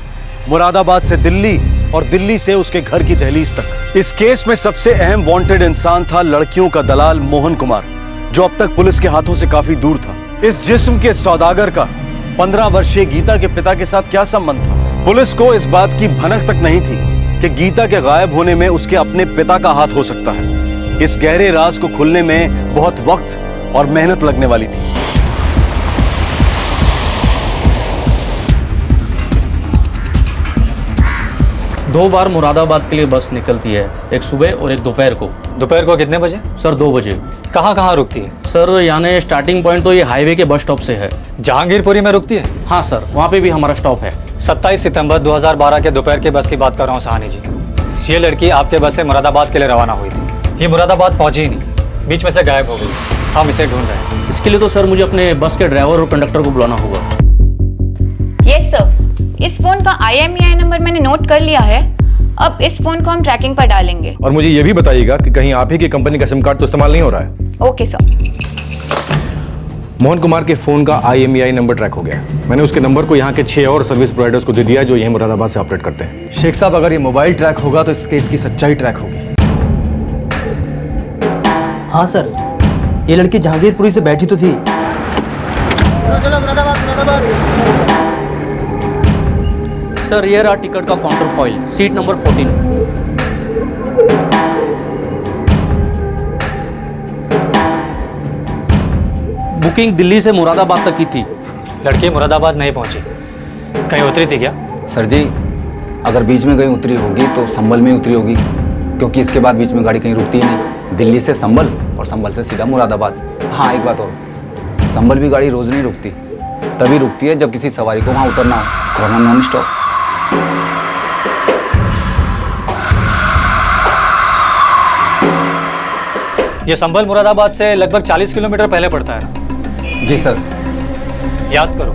मुरादाबाद से दिल्ली और दिल्ली से उसके घर की दहलीज तक। इस केस में सबसे अहम वांटेड इंसान था लड़कियों का दलाल मोहन कुमार, जो अब तक पुलिस के हाथों से काफी दूर था। इस जिस्म के सौदागर का 15 वर्षीय गीता के पिता के साथ क्या संबंध था? पुलिस को इस बात की भनक तक नहीं थी कि गीता के गायब होने में उसके अपने पिता का हाथ हो सकता है। इस गहरे राज को खुलने में बहुत वक्त और मेहनत लगने वाली थी। दो बार मुरादाबाद के लिए बस निकलती है, एक सुबह और एक दोपहर को। दोपहर को कितने बजे? सर 2 बजे। कहाँ कहाँ रुकती है? सर यानी स्टार्टिंग पॉइंट तो ये हाईवे के बस स्टॉप से है। जहांगीरपुरी में रुकती है? हाँ सर, वहाँ पे भी हमारा स्टॉप है। 27 सितंबर 2012 के दोपहर के बस की बात कर रहा हूँ सहानी जी। ये लड़की आपके बस से मुरादाबाद के लिए रवाना हुई थी, ये मुरादाबाद पहुंची ही नहीं, बीच में से गायब हो गई। हम इसे ढूंढ रहे हैं। इसके लिए तो सर मुझे अपने बस के ड्राइवर और कंडक्टर को बुलाना होगा। यस सर, इस फोन का IMEI नंबर मैंने नोट कर लिया है, अब इस फोन को हम ट्रैकिंग पर डालेंगे। और मुझे ये भी बताइएगा कि कहीं आप ही की कंपनी का सिम कार्ड तो इस्तेमाल नहीं हो रहा है। Okay sir. मोहन कुमार के फोन का IMEI नंबर ट्रैक हो गया है। मैंने उसके नंबर को यहाँ के 6 और सर्विस प्रोवाइडर्स को दे दिया जो यहीं मुरादाबाद से ऑपरेट करते हैं। शेख साहब, अगर ये मोबाइल ट्रैक होगा तो इस केस की सच्चाई ट्रैक होगी। हाँ सर, ये लड़की जहांगीरपुरी से बैठी तो थी। सर ये रहा टिकट का counter foil, seat number 14। Booking Delhi से मुरादाबाद तक की थी। लड़की मुरादाबाद नहीं पहुंची, कहीं उतरी थी क्या? सर जी, अगर बीच में कहीं उतरी होगी तो संभल में उतरी होगी, क्योंकि इसके बाद बीच में गाड़ी कहीं रुकती ही नहीं। दिल्ली से संभल और संभल से सीधा मुरादाबाद। हाँ एक बात और, संभल भी गाड़ी रोज नहीं रुकती, तभी रुकती है जब किसी सवारी को वहाँ उतरना हो, वरना नॉन स्टॉप। ये संभल मुरादाबाद से लगभग 40 किलोमीटर पहले पड़ता है। जी सर। याद करो,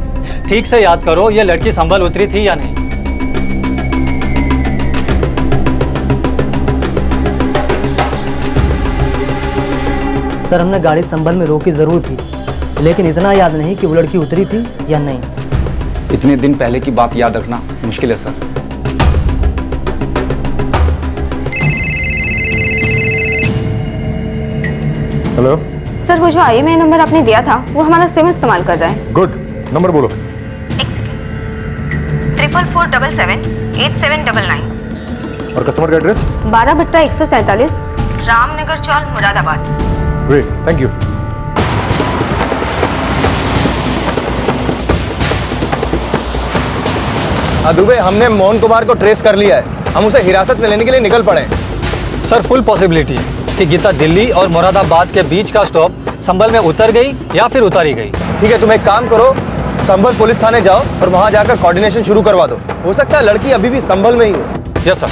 ठीक से याद करो, ये लड़की संभल उतरी थी या नहीं? सर हमने गाड़ी संभल में रोकी जरूर थी, लेकिन इतना याद नहीं कि वो लड़की उतरी थी या नहीं। इतने दिन पहले की बात याद रखना मुश्किल है सर। हेलो सर, वो जो IMEI नंबर आपने दिया था वो हमारा सिम इस्तेमाल कर रहा है। गुड, नंबर बोलो। 444778799 और कस्टमर का address? 12/147 Ramnagar chawl Moradabad. Great, thank you. Dubey, हमने मोहन कुमार को ट्रेस कर लिया है, हम उसे हिरासत में लेने के लिए निकल पड़े। सर फुल पॉसिबिलिटी है कि गीता दिल्ली और मुरादाबाद के बीच का स्टॉप संभल में उतर गई या फिर उतारी गई। ठीक है, तुम एक काम करो, संभल पुलिस थाने जाओ और वहां जाकर कोऑर्डिनेशन शुरू करवा दो। हो सकता है लड़की अभी भी संभल में ही हो। Yes sir.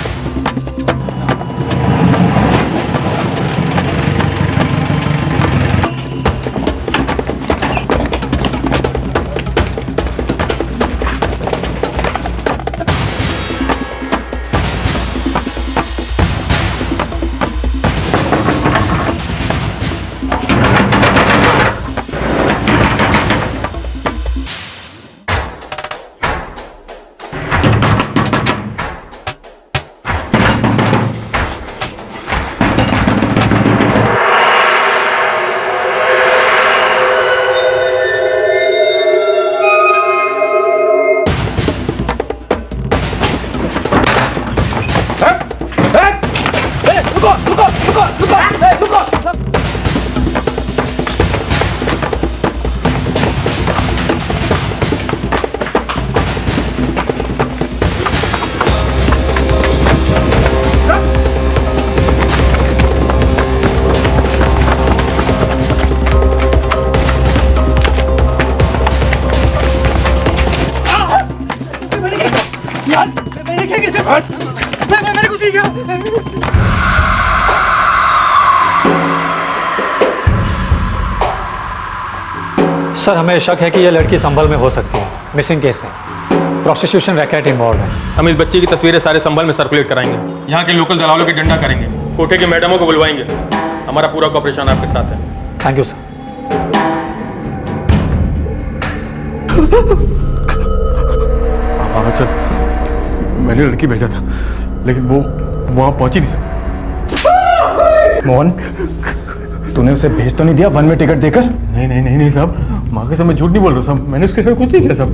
सर हमें शक है कि यह लड़की संभल में हो सकती है। मिसिंग केस है, प्रोस्टिट्यूशन रैकेट इन्वॉल्व है। हम इस बच्चे की तस्वीरें सारे संभल में सर्कुलेट कराएंगे, यहाँ के लोकल दलालों की डंडा करेंगे, कोठे के मैडमों को बुलवाएंगे। हमारा पूरा कॉपरेशन आपके साथ है। Thank you sir. हाँ सर, मैंने लड़की भेजा था लेकिन वो वहाँ पहुंची नहीं सर। मोहन, तूने उसे भेज तो नहीं दिया वन में टिकट देकर? नहीं साहब, माँ के साथ मैं झूठ नहीं बोल रहा हूँ साहब, मैंने उसके साथ कुछ नहीं किया साहब।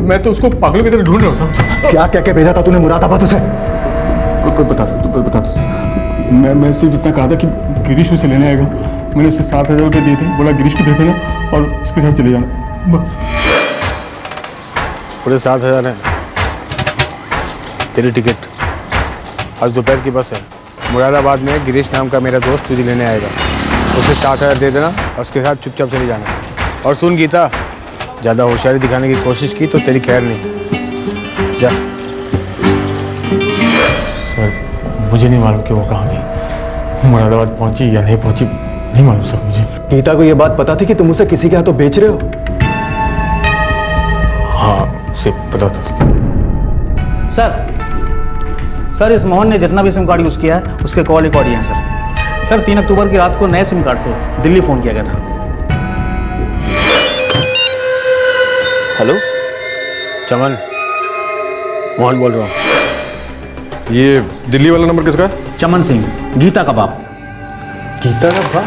मैं तो उसको पागलों की तरह ढूंढ रहा हूँ साहब। क्या कह के भेजा था तूने मुरादाबाद उसे? बता दो। मैं सिर्फ इतना कहा था कि गिरीश उसे लेने आएगा। मैंने उससे 7,000 रुपये दिए थे, बोला गिरीश को दे देना और उसके साथ चले जाना, बस। पूरे 7,000 है तेरी टिकट। आज दोपहर की बस है, मुरादाबाद में गिरीश नाम का मेरा दोस्त तुझे लेने आएगा। उसे 7,000 दे देना और उसके साथ चुपचाप चले जाना। और सुन गीता, ज़्यादा होशियारी दिखाने की कोशिश की तो तेरी खैर नहीं। जा। सर मुझे नहीं मालूम कि वो कहाँ गई, मुरादाबाद पहुंची या नहीं पहुंची, नहीं मालूम सर मुझे। गीता को ये बात पता थी कि तुम उसे किसी के हाथों बेच रहे हो? हाँ उसे पता था। सर इस मोहन ने जितना भी सिम कार्ड यूज़ किया है उसके कॉल रिकॉर्ड ही हैं सर। 3 अक्टूबर की रात को नए सिम कार्ड से दिल्ली फ़ोन किया गया था। हेलो चमन, मोहन बोल रहा हूँ। ये दिल्ली वाला नंबर किसका है? चमन सिंह, गीता का बाप। गीता का बाप?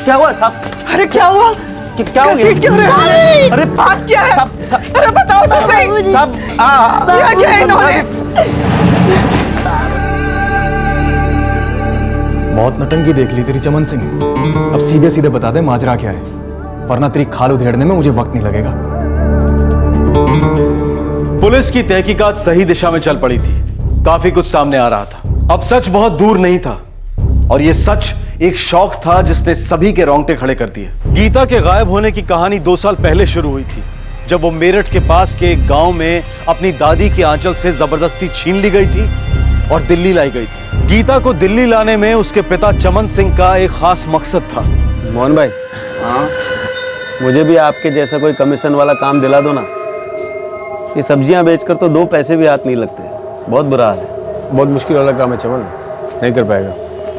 क्या हुआ साहब? अरे क्या हुआ? क्या हो घसीट क्यों रहे हो? अरे बात क्या है? अरे बताओ तो सही। सब क्या है इन्होंने? बहुत नटंकी देख ली तेरी चमन सिंह। अब सीधे सीधे बता दे माजरा क्या है, वरना तेरी खाल उधेड़ने में मुझे वक्त नहीं लगेगा। पुलिस की तहकीकात सही दिशा में चल पड़ी थी, काफी कुछ सामने आ रहा था। अब सच बहुत दूर नहीं था और यह सच एक शौक था जिसने सभी के रोंगटे खड़े कर दिए। गीता के गायब होने की कहानी 2 साल पहले शुरू हुई थी, जब वो मेरठ के पास के एक गांव में अपनी दादी की आंचल से जबरदस्ती छीन ली गई थी और दिल्ली लाई गई थी। गीता को दिल्ली लाने में उसके पिता चमन सिंह का एक खास मकसद था। मोहन भाई, हाँ, मुझे भी आपके जैसा कोई कमीशन वाला काम दिला दो ना। ये सब्जियां बेचकर तो 2 पैसे भी हाथ नहीं लगते, बहुत बुरा हाल है। बहुत मुश्किल वाला काम है चमन, नहीं कर पाएगा।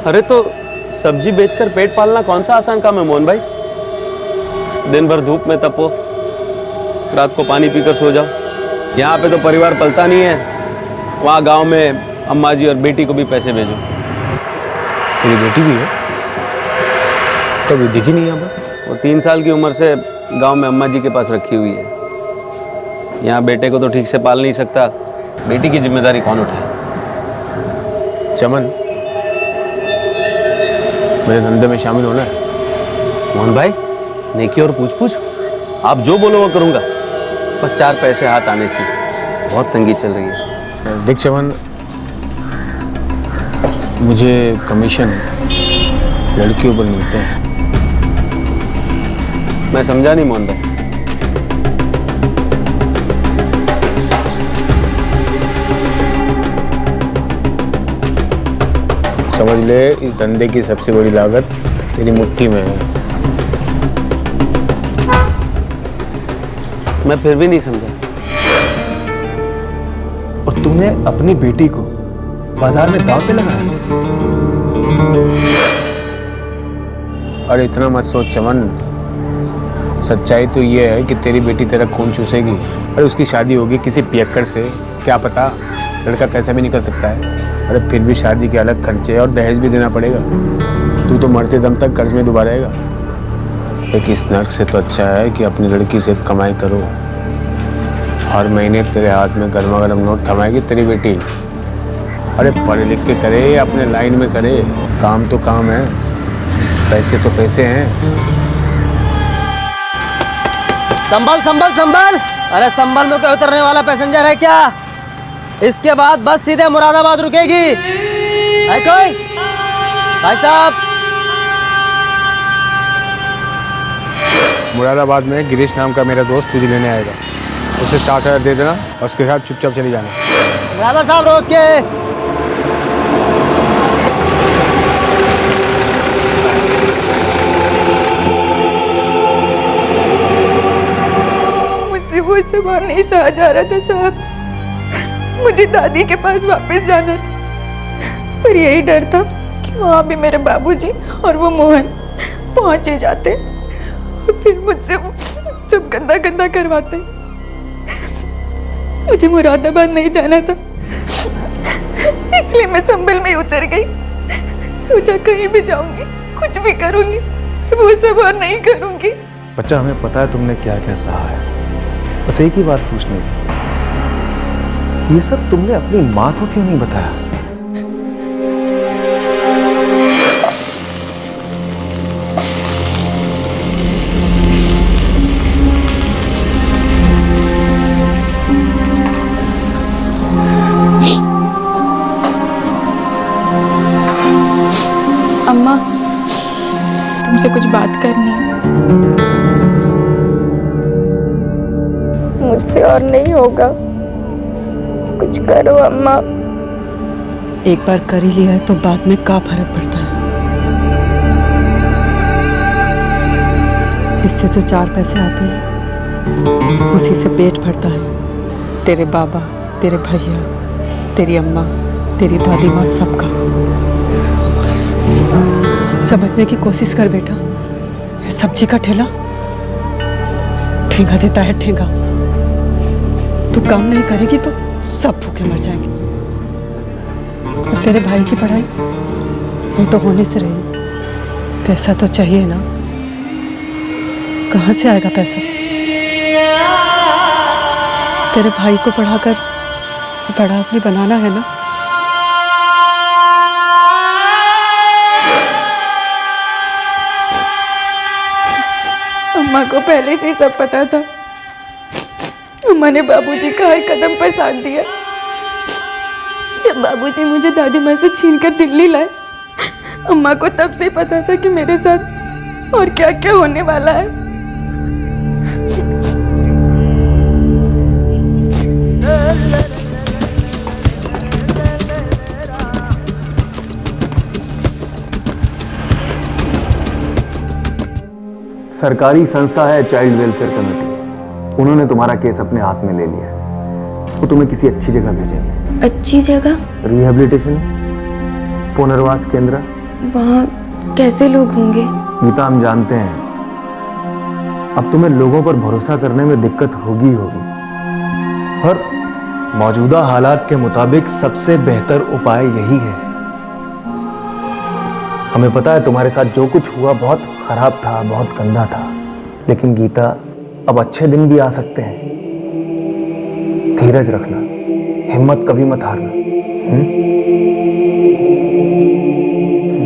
अरे तो सब्जी बेचकर पेट पालना कौन सा आसान काम है मोहन भाई? दिन भर धूप में तपो, रात को पानी पीकर सो जाओ। यहाँ पे तो परिवार पलता नहीं है, वहाँ गांव में अम्मा जी और बेटी को भी पैसे भेजो। तेरी बेटी भी है? कभी दिखी नहीं यहाँ पर। वो 3 साल की उम्र से गांव में अम्मा जी के पास रखी हुई है। यहाँ बेटे को तो ठीक से पाल नहीं सकता, बेटी की जिम्मेदारी कौन उठाए? चमन, मेरे धंधे में शामिल होना है। मोहन भाई, नेकी और पूछ आप जो बोलो वो करूँगा, बस 4 पैसे हाथ आने चाहिए। बहुत तंगी चल रही है। देख चमन, मुझे कमीशन लड़कियों पर मिलते हैं। मैं समझा नहीं मोहन भाई। समझ ले, इस धंधे की सबसे बड़ी लागत तेरी मुट्ठी में है। मैं फिर भी नहीं समझा। और तूने अपनी बेटी को बाजार में दांव पे लगाया। अरे इतना मत सोच चमन, सच्चाई तो ये है कि तेरी बेटी तेरा खून चूसेगी। अरे उसकी शादी होगी किसी पियक्कड़ से, क्या पता लड़का कैसा भी निकल सकता है। अरे फिर भी शादी के अलग खर्चे और दहेज भी देना पड़ेगा। तू तो मरते दम तक कर्ज में डूबा रहेगा। एक इस नर्क से तो अच्छा है कि अपनी लड़की से कमाई करो। हर महीने तेरे हाथ में गर्मा गर्म नोट थमाएगी तेरी बेटी। अरे पढ़ लिख के करे या अपने लाइन में करे, काम तो काम है, पैसे तो पैसे हैं। संभल संभल संभल, अरे संभल में कोई उतरने वाला पैसेंजर है क्या? इसके बाद बस सीधे मुरादाबाद रुकेगी। है कोई? भाई साहब, मुरादाबाद में गिरीश नाम का मेरा दोस्त तुझे लेने आएगा। उसे 60,000 दे देना और उसके साथ चुपचाप चली जाना। ड्राइवर साहब रोक के। मुझसे वो सामान नहीं सहा जा रहा था साहब। मुझे दादी के पास वापस जाना था, पर यही डर था कि वहाँ भी मेरे बाबूजी और वो मोहन पहुँचे जाते और फिर मुझसे सब गंदा गंदा करवाते। मुझे मुरादाबाद नहीं जाना था, इसलिए मैं संभल में उतर गई। सोचा कहीं भी जाऊंगी, कुछ भी करूंगी, पर वो सब और नहीं करूंगी। बच्चा, हमें पता है तुमने क्या क्या सहा है, बस एक ही बात पूछनी थी, ये सब तुमने अपनी माँ को क्यों नहीं बताया? अम्मा, तुमसे कुछ बात करनी है। मुझसे और नहीं होगा, कुछ करो अम्मा। एक बार कर ही लिया है तो बाद में क्या फर्क पड़ता है। इससे जो 4 पैसे आते हैं उसी से पेट भरता है। तेरे बाबा, तेरे भैया, तेरी अम्मा, तेरी दादी माँ, सबका। समझने की कोशिश कर बेटा, सब्जी का ठेला ठेंगा देता है, ठेंगा। तू काम नहीं करेगी तो सब भूखे मर जाएंगे। और तेरे भाई की पढ़ाई वो तो होने से रही, पैसा तो चाहिए ना। कहाँ से आएगा पैसा? तेरे भाई को पढ़ाकर बड़ा आदमी बनाना है ना। अम्मा को पहले से ही सब पता था। अम्मा ने बाबूजी का हर कदम पर साथ दिया। जब बाबूजी मुझे दादी माँ से छीनकर दिल्ली लाए, अम्मा को तब से पता था कि मेरे साथ और क्या क्या होने वाला है। सरकारी संस्था है चाइल्ड वेलफेयर कमेटी, उन्होंने तुम्हारा केस अपने हाथ में ले लिया है। वो तुम्हें किसी अच्छी जगह भेजेंगे। अच्छी जगह? रिहेबिलिटेशन, पुनर्वास केंद्र। वहाँ कैसे लोग होंगे? गीता, हम जानते हैं अब तुम्हें लोगों पर भरोसा करने में दिक्कत होगी और मौजूदा हालात के मुताबिक सबसे बेहतर उपाय यही है। हमें पता है तुम्हारे साथ जो कुछ हुआ बहुत खराब था, बहुत गंदा था, लेकिन गीता, अब अच्छे दिन भी आ सकते हैं। धीरज रखना, हिम्मत कभी मत हारना।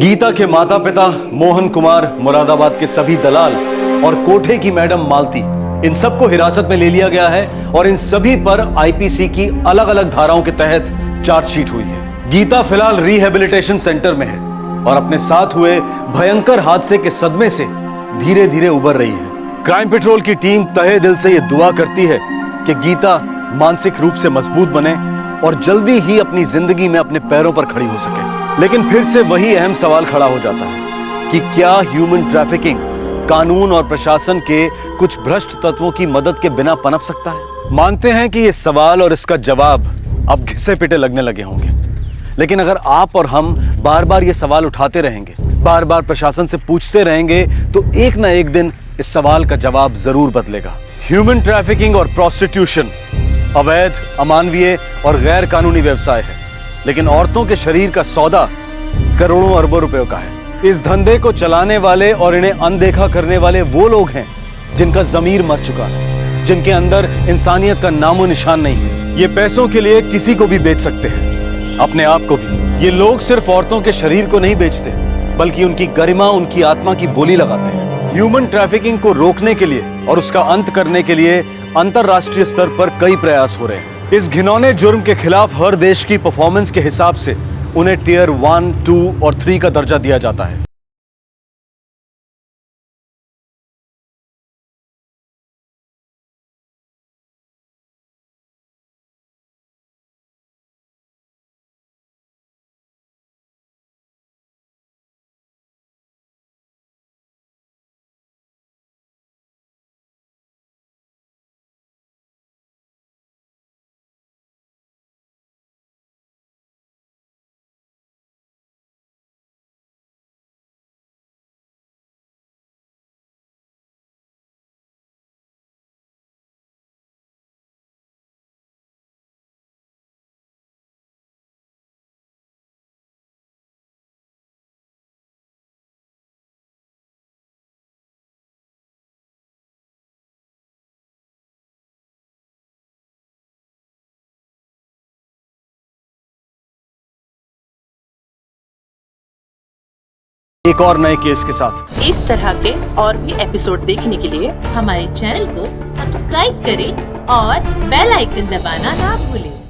गीता के माता पिता मोहन कुमार, मुरादाबाद के सभी दलाल और कोठे की मैडम मालती, इन सबको हिरासत में ले लिया गया है और इन सभी पर आईपीसी की अलग अलग धाराओं के तहत चार्जशीट हुई है। गीता फिलहाल रिहेबिलिटेशन सेंटर में है और अपने साथ हुए भयंकर हादसे के सदमे से धीरे धीरे उबर रही है। क्राइम पेट्रोल की टीम तहे दिल से यह दुआ करती है कि गीता मानसिक रूप से मजबूत बने और जल्दी ही अपनी जिंदगी में अपने पैरों पर खड़ी हो सके। लेकिन फिर से वही अहम सवाल खड़ा हो जाता है कि क्या ह्यूमन ट्रैफिकिंग कानून और प्रशासन के कुछ भ्रष्ट तत्वों की मदद के बिना पनप सकता है? मानते हैं कि यह सवाल और इसका जवाब अब घिसे पिटे लगने लगे होंगे, लेकिन अगर आप और हम बार बार ये सवाल उठाते रहेंगे, बार बार प्रशासन से पूछते रहेंगे, तो एक ना एक दिन इस सवाल का जवाब जरूर बदलेगा। ह्यूमन ट्रैफिकिंग और प्रोस्टिट्यूशन अवैध, अमानवीय और गैर कानूनी व्यवसाय है, लेकिन औरतों के शरीर का सौदा करोड़ों अरबों रुपयों का है। इस धंधे को चलाने वाले और इन्हें अनदेखा करने वाले वो लोग हैं जिनका जमीर मर चुका है, जिनके अंदर इंसानियत का नामो निशान नहीं है। ये पैसों के लिए किसी को भी बेच सकते हैं, अपने आप को भी। ये लोग सिर्फ औरतों के शरीर को नहीं बेचते, बल्कि उनकी गरिमा, उनकी आत्मा की बोली लगाते हैं। ह्यूमन ट्रैफिकिंग को रोकने के लिए और उसका अंत करने के लिए अंतरराष्ट्रीय स्तर पर कई प्रयास हो रहे हैं। इस घिनौने जुर्म के खिलाफ हर देश की परफॉर्मेंस के हिसाब से उन्हें टियर 1, 2 और 3 का दर्जा दिया जाता है। एक और नए केस के साथ। इस तरह के और भी एपिसोड देखने के लिए हमारे चैनल को सब्सक्राइब करें और बेल आइकन दबाना ना भूलें।